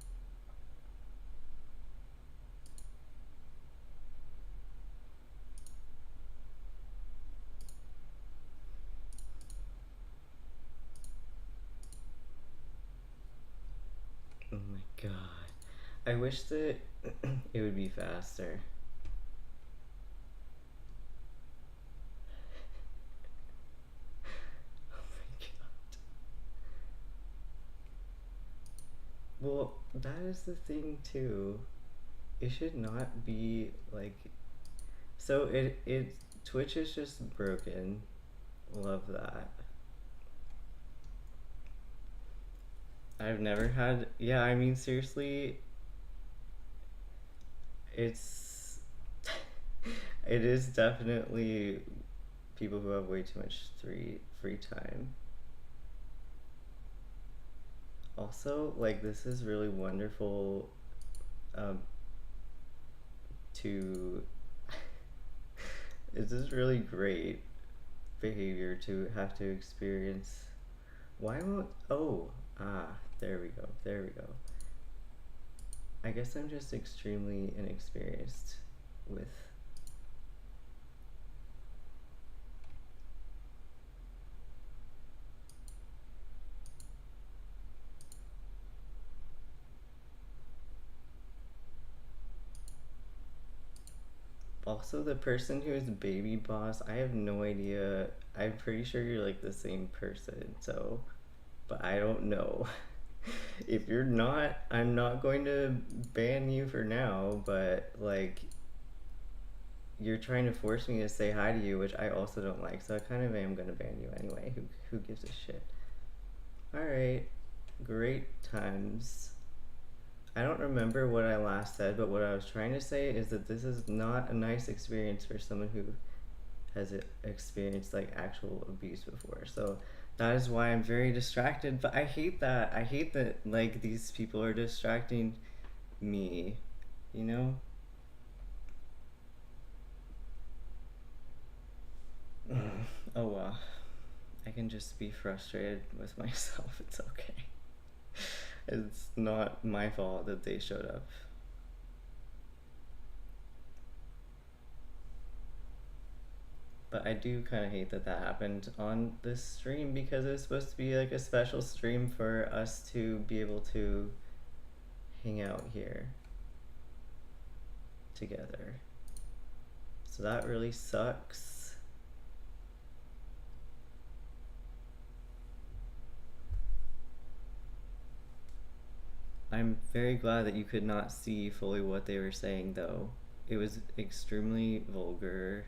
Oh my god. I wish that it would be faster. Oh my god. Well, that is the thing too. It should not be like so it Twitch is just broken. Love that. I've never had yeah, I mean seriously, it's it is definitely people who have way too much free time. Also, like this is really wonderful um to this is really great behavior to have to experience. Why won't oh there we go. There we go. I guess I'm just extremely inexperienced with also the person who is baby boss. I have no idea. I'm pretty sure you're like the same person, so but I don't know. If you're not, I'm not going to ban you for now, but like you're trying to force me to say hi to you, which I also don't like, so I kind of am gonna ban you anyway. Who gives a shit? Alright. Great times. I don't remember what I last said, but what I was trying to say is that this is not a nice experience for someone who has experienced like actual abuse before. So that is why I'm very distracted. But I hate that. I hate that like these people are distracting me, you know? Oh well. I can just be frustrated with myself. It's okay. It's not my fault that they showed up. But I do kind of hate that that happened on this stream because it's supposed to be like a special stream for us to be able to hang out here together. So that really sucks. I'm very glad that you could not see fully what they were saying though. It was extremely vulgar.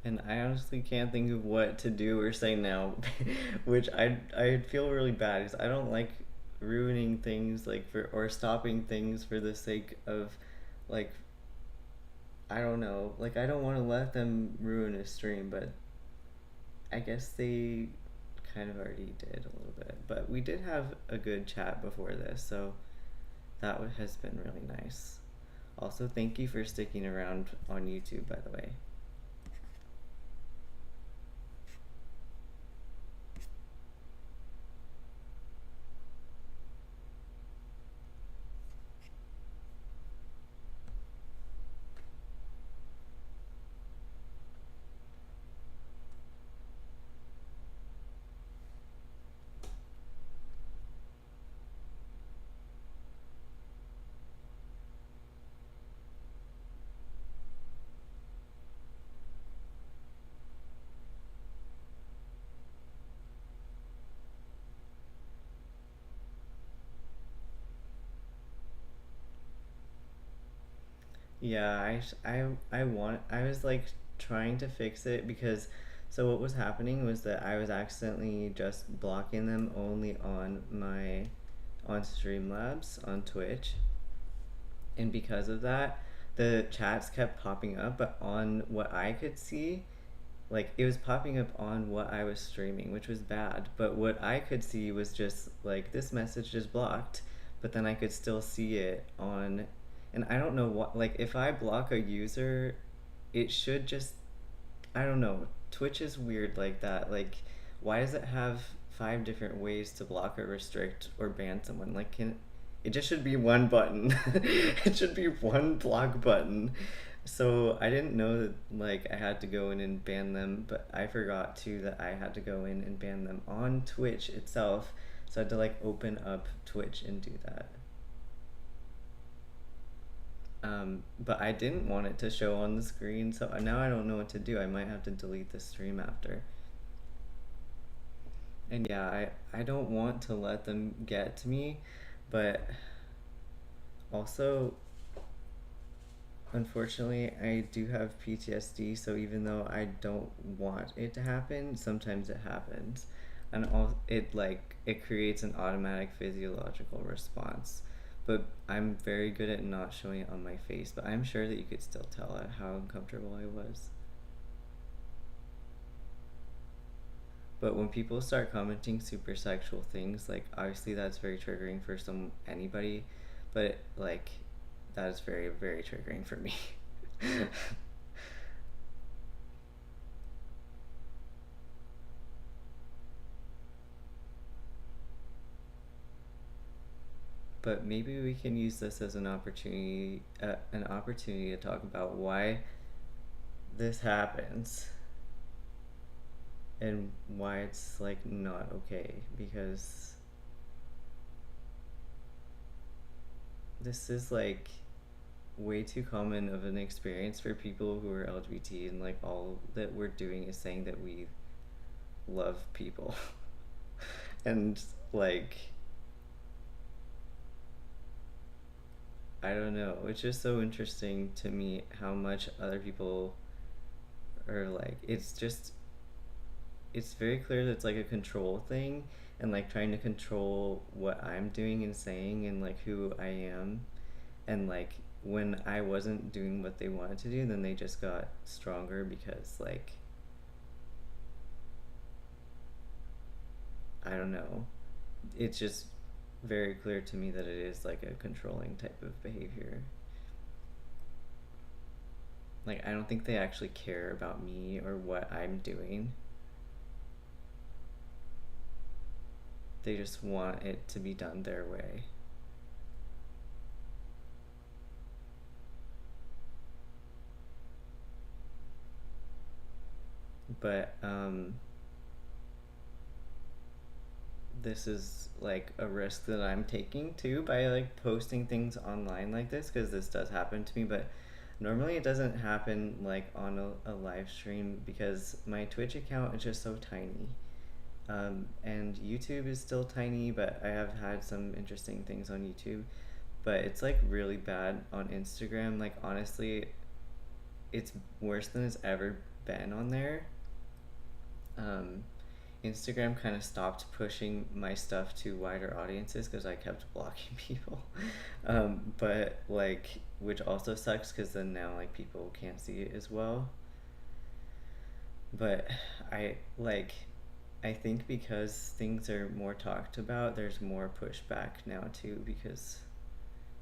And I honestly can't think of what to do or say now, which I feel really bad because I don't like ruining things like for or stopping things for the sake of like I don't know, like I don't want to let them ruin a stream, but I guess they kind of already did a little bit. But we did have a good chat before this, so that has been really nice. Also, thank you for sticking around on YouTube, by the way. Yeah, I was like trying to fix it because so what was happening was that I was accidentally just blocking them only on my on Streamlabs on Twitch, and because of that, the chats kept popping up, but on what I could see, like it was popping up on what I was streaming, which was bad. But what I could see was just like this message is blocked, but then I could still see it on, and I don't know what, like if I block a user, it should just, I don't know. Twitch is weird like that. Like, why does it have five different ways to block or restrict or ban someone? Like, can it just should be one button? It should be one block button. So I didn't know that like I had to go in and ban them, but I forgot too that I had to go in and ban them on Twitch itself. So I had to like open up Twitch and do that. But I didn't want it to show on the screen, so now I don't know what to do. I might have to delete the stream after. And yeah, I don't want to let them get to me, but also, unfortunately, I do have PTSD, so even though I don't want it to happen, sometimes it happens. And it like it creates an automatic physiological response. But I'm very good at not showing it on my face, but I'm sure that you could still tell how uncomfortable I was. But when people start commenting super sexual things, like obviously that's very triggering for anybody, but like that is very very triggering for me. But maybe we can use this as an opportunity to talk about why this happens and why it's like not okay, because this is like way too common of an experience for people who are LGBT, and like all that we're doing is saying that we love people. And like I don't know. It's just so interesting to me how much other people are like. It's very clear that it's like a control thing, and like trying to control what I'm doing and saying and like who I am, and like when I wasn't doing what they wanted to do, then they just got stronger because like I don't know. It's just very clear to me that it is like a controlling type of behavior. Like I don't think they actually care about me or what I'm doing. They just want it to be done their way. But this is like a risk that I'm taking too by like posting things online like this, because this does happen to me, but normally it doesn't happen like on a live stream because my Twitch account is just so tiny. And YouTube is still tiny, but I have had some interesting things on YouTube. But it's like really bad on Instagram. Like, honestly, it's worse than it's ever been on there. Um, Instagram kind of stopped pushing my stuff to wider audiences because I kept blocking people. But like, which also sucks because then now like people can't see it as well. But I like, I think because things are more talked about, there's more pushback now too, because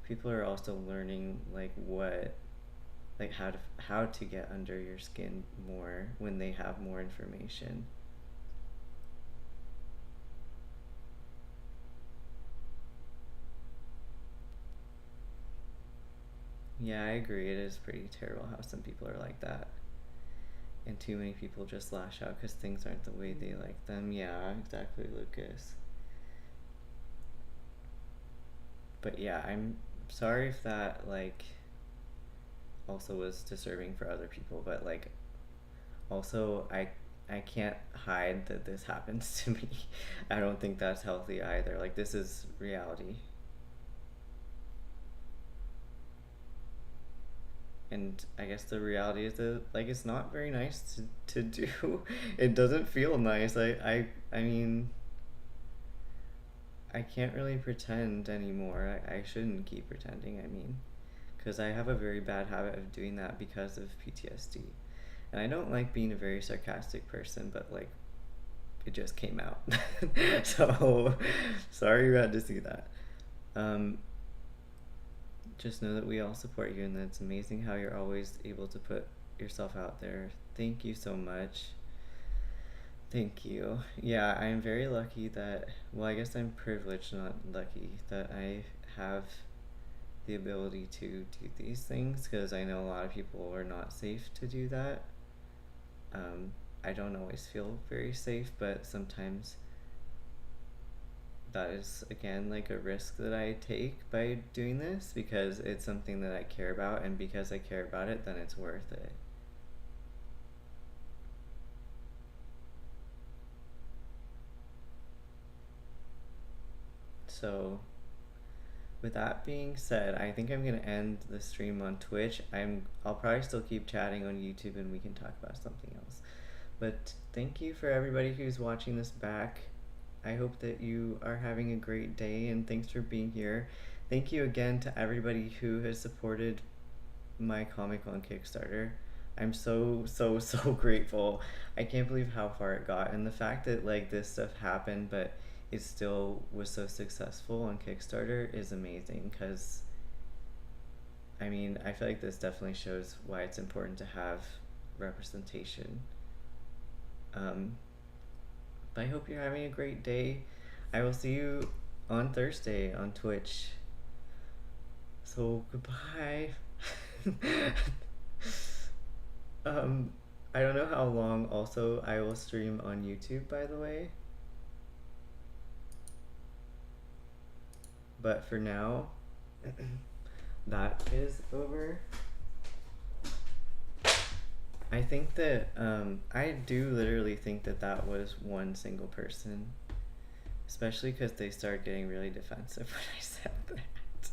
people are also learning like what, like how to get under your skin more when they have more information. Yeah, I agree. It is pretty terrible how some people are like that. And too many people just lash out because things aren't the way they like them. Yeah, exactly, Lucas. But yeah, I'm sorry if that like also was disturbing for other people, but like also I can't hide that this happens to me. I don't think that's healthy either. Like this is reality. And I guess the reality is that like it's not very nice to do. It doesn't feel nice. I mean I can't really pretend anymore. I shouldn't keep pretending, I mean, because I have a very bad habit of doing that because of PTSD. And I don't like being a very sarcastic person, but like it just came out. So sorry you had to see that. Um, just know that we all support you and that it's amazing how you're always able to put yourself out there. Thank you so much. Thank you. Yeah, I'm very lucky that, well, I guess I'm privileged, not lucky, that I have the ability to do these things because I know a lot of people are not safe to do that. I don't always feel very safe, but sometimes that is again like a risk that I take by doing this because it's something that I care about, and because I care about it, then it's worth it. So, with that being said, I think I'm gonna end the stream on Twitch. I'll probably still keep chatting on YouTube and we can talk about something else. But thank you for everybody who's watching this back. I hope that you are having a great day and thanks for being here. Thank you again to everybody who has supported my comic on Kickstarter. I'm so grateful. I can't believe how far it got, and the fact that like this stuff happened but it still was so successful on Kickstarter is amazing, because I mean, I feel like this definitely shows why it's important to have representation. Um, but I hope you're having a great day. I will see you on Thursday on Twitch. So goodbye. um, I don't know how long also I will stream on YouTube, by the way. But for now, that is over. I think that, I do literally think that that was one single person. Especially because they started getting really defensive when I said that.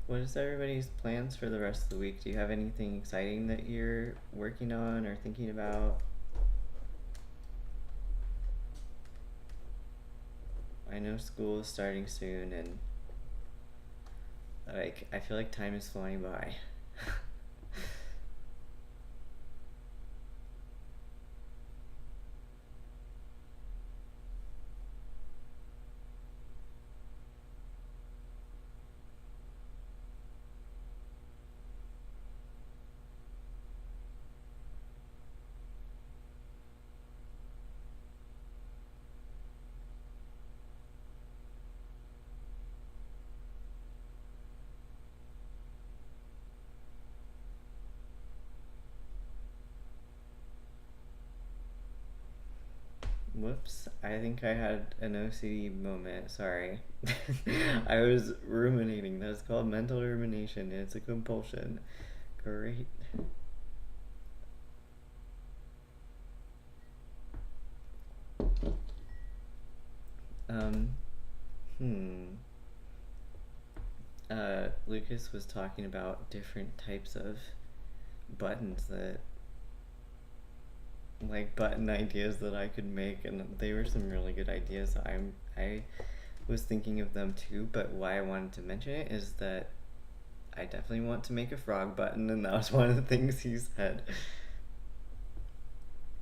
What is everybody's plans for the rest of the week? Do you have anything exciting that you're working on or thinking about? I know school is starting soon, and like I feel like time is flying by. Whoops, I think I had an OCD moment. Sorry. I was ruminating. That's called mental rumination. It's a compulsion. Great. Um, hmm. Lucas was talking about different types of buttons that, like button ideas that I could make, and they were some really good ideas. I was thinking of them too, but why I wanted to mention it is that I definitely want to make a frog button, and that was one of the things he said.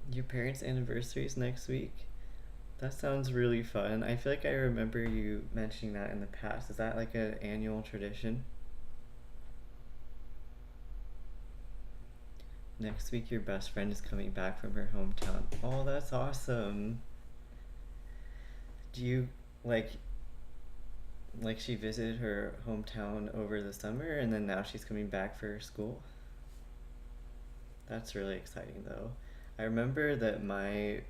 Your parents' anniversary is next week? That sounds really fun. I feel like I remember you mentioning that in the past. Is that like an annual tradition? Next week, your best friend is coming back from her hometown. Oh, that's awesome. Do you like she visited her hometown over the summer and then now she's coming back for school? That's really exciting though. I remember that my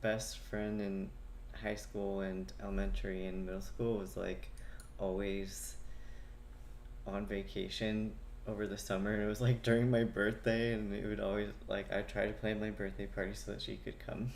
best friend in high school and elementary and middle school was like always on vacation over the summer, and it was like during my birthday, and it would always like I try to plan my birthday party so that she could come.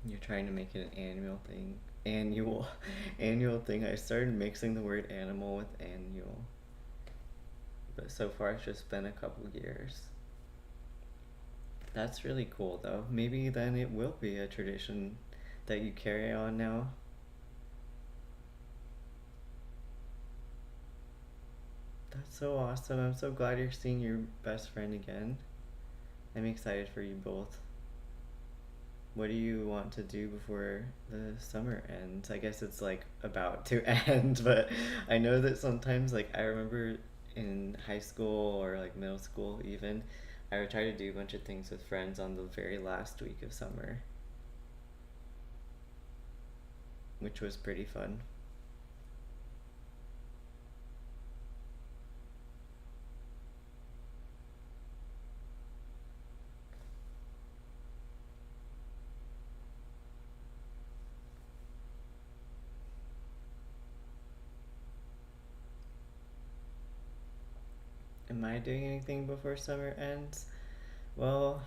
You're trying to make it an annual thing. Annual annual thing. I started mixing the word animal with annual. But so far it's just been a couple years. That's really cool though. Maybe then it will be a tradition that you carry on now. That's so awesome. I'm so glad you're seeing your best friend again. I'm excited for you both. What do you want to do before the summer ends? I guess it's like about to end, but I know that sometimes, like, I remember in high school or like middle school, even, I would try to do a bunch of things with friends on the very last week of summer, which was pretty fun. Am I doing anything before summer ends? Well,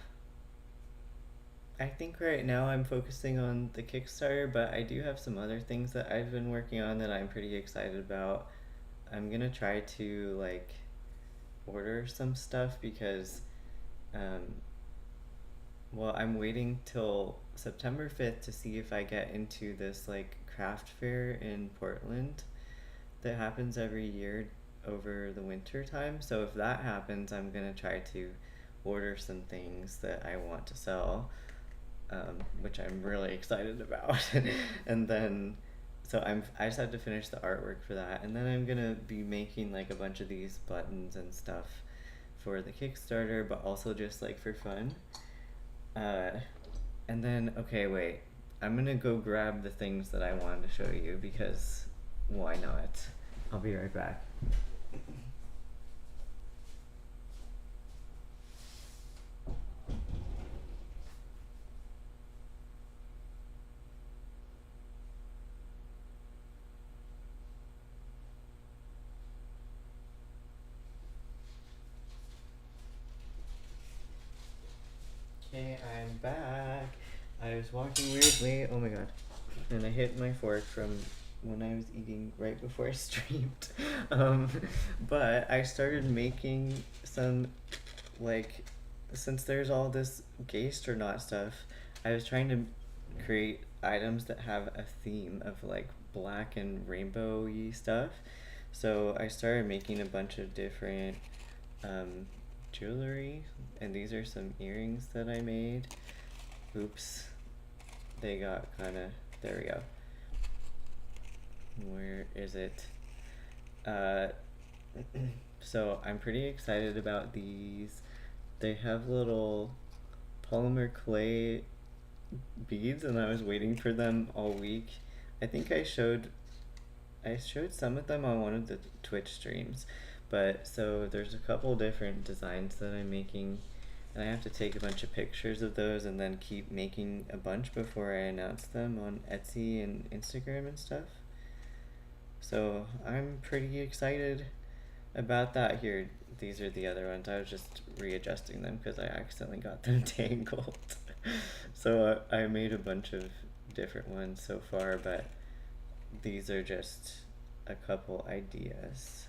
I think right now I'm focusing on the Kickstarter, but I do have some other things that I've been working on that I'm pretty excited about. I'm gonna try to like order some stuff because um, well, I'm waiting till September 5th to see if I get into this like craft fair in Portland that happens every year over the winter time. So if that happens, I'm gonna try to order some things that I want to sell, which I'm really excited about. And then, so I just have to finish the artwork for that, and then I'm gonna be making like a bunch of these buttons and stuff for the Kickstarter, but also just like for fun. Uh, and then, okay, wait. I'm gonna go grab the things that I wanted to show you because why not? I'll be right back. I was walking weirdly. Oh my god. And I hit my fork from when I was eating right before I streamed. Um, but I started making some, like, since there's all this gaste or not stuff, I was trying to create items that have a theme of like black and rainbow-y stuff. So I started making a bunch of different um, jewelry, and these are some earrings that I made. Oops, they got kind of, there we go. Where is it? Uh, so I'm pretty excited about these. They have little polymer clay beads, and I was waiting for them all week. I think I showed some of them on one of the Twitch streams, but so there's a couple different designs that I'm making, and I have to take a bunch of pictures of those and then keep making a bunch before I announce them on Etsy and Instagram and stuff. So I'm pretty excited about that. Here, these are the other ones. I was just readjusting them because I accidentally got them tangled. So I made a bunch of different ones so far, but these are just a couple ideas.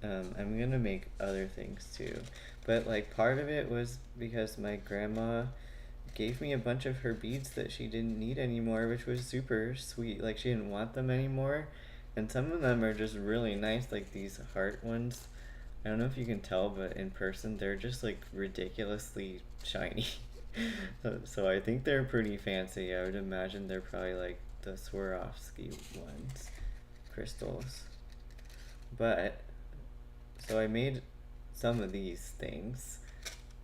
I'm gonna make other things too, but like part of it was because my grandma gave me a bunch of her beads that she didn't need anymore, which was super sweet. Like she didn't want them anymore, and some of them are just really nice, like these heart ones. I don't know if you can tell, but in person they're just like ridiculously shiny. So I think they're pretty fancy. I would imagine they're probably like the Swarovski ones, crystals. But so I made some of these things,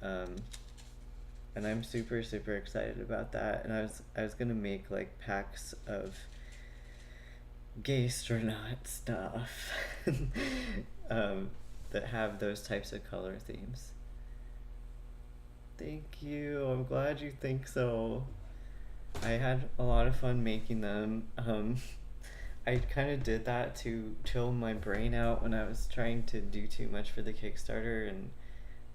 um, and I'm super super excited about that. And I was gonna make like packs of gay astronaut stuff um, that have those types of color themes. Thank you. I'm glad you think so. I had a lot of fun making them. I kind of did that to chill my brain out when I was trying to do too much for the Kickstarter, and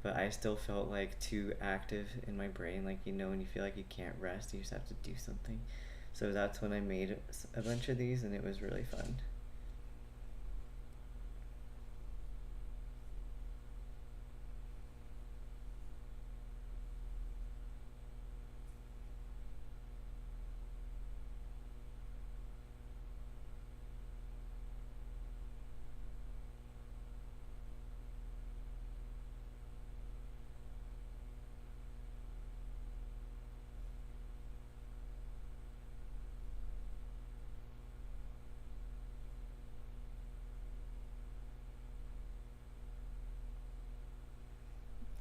but I still felt like too active in my brain. Like, you know, when you feel like you can't rest, you just have to do something. So that's when I made a bunch of these, and it was really fun.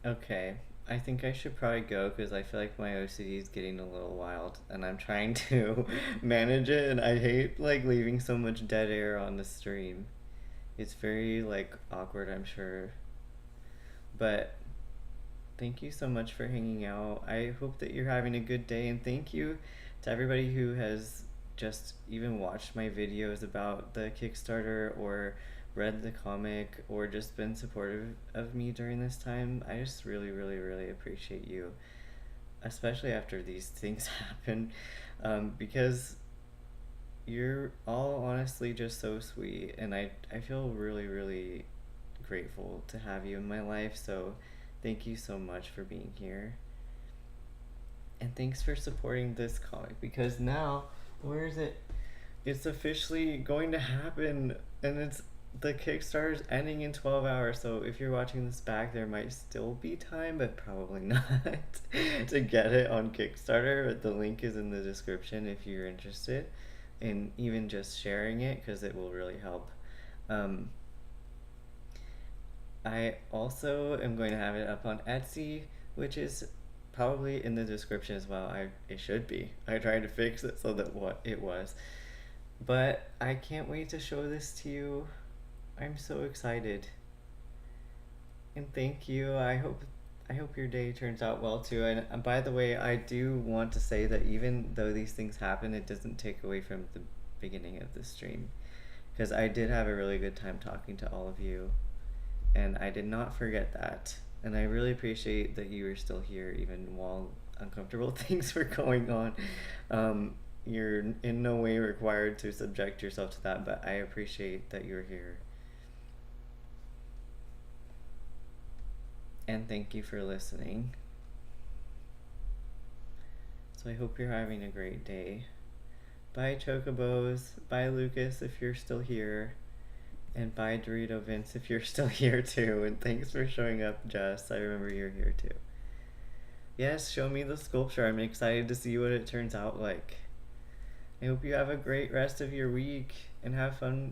Okay, I think I should probably go because I feel like my OCD is getting a little wild, and I'm trying to manage it, and I hate like leaving so much dead air on the stream. It's very like awkward, I'm sure. But thank you so much for hanging out. I hope that you're having a good day, and thank you to everybody who has just even watched my videos about the Kickstarter or read the comic or just been supportive of me during this time. I just really, really, really appreciate you, especially after these things happen, because you're all honestly just so sweet, and I feel really, really grateful to have you in my life. So thank you so much for being here. And thanks for supporting this comic because now, where is it? It's officially going to happen, and it's the Kickstarter's ending in 12 hours. So if you're watching this back, there might still be time, but probably not, to get it on Kickstarter. But the link is in the description if you're interested, and even just sharing it because it will really help. Um, I also am going to have it up on Etsy, which is probably in the description as well. It should be. I tried to fix it so that what it was. But I can't wait to show this to you. I'm so excited. And thank you. I hope your day turns out well too. And by the way, I do want to say that even though these things happen, it doesn't take away from the beginning of the stream, because I did have a really good time talking to all of you, and I did not forget that. And I really appreciate that you are still here even while uncomfortable things were going on. You're in no way required to subject yourself to that, but I appreciate that you're here. And thank you for listening. So I hope you're having a great day. Bye, Chocobos. Bye, Lucas, if you're still here. And bye, Dorito Vince, if you're still here too. And thanks for showing up, Jess. I remember you're here too. Yes, show me the sculpture. I'm excited to see what it turns out like. I hope you have a great rest of your week and have fun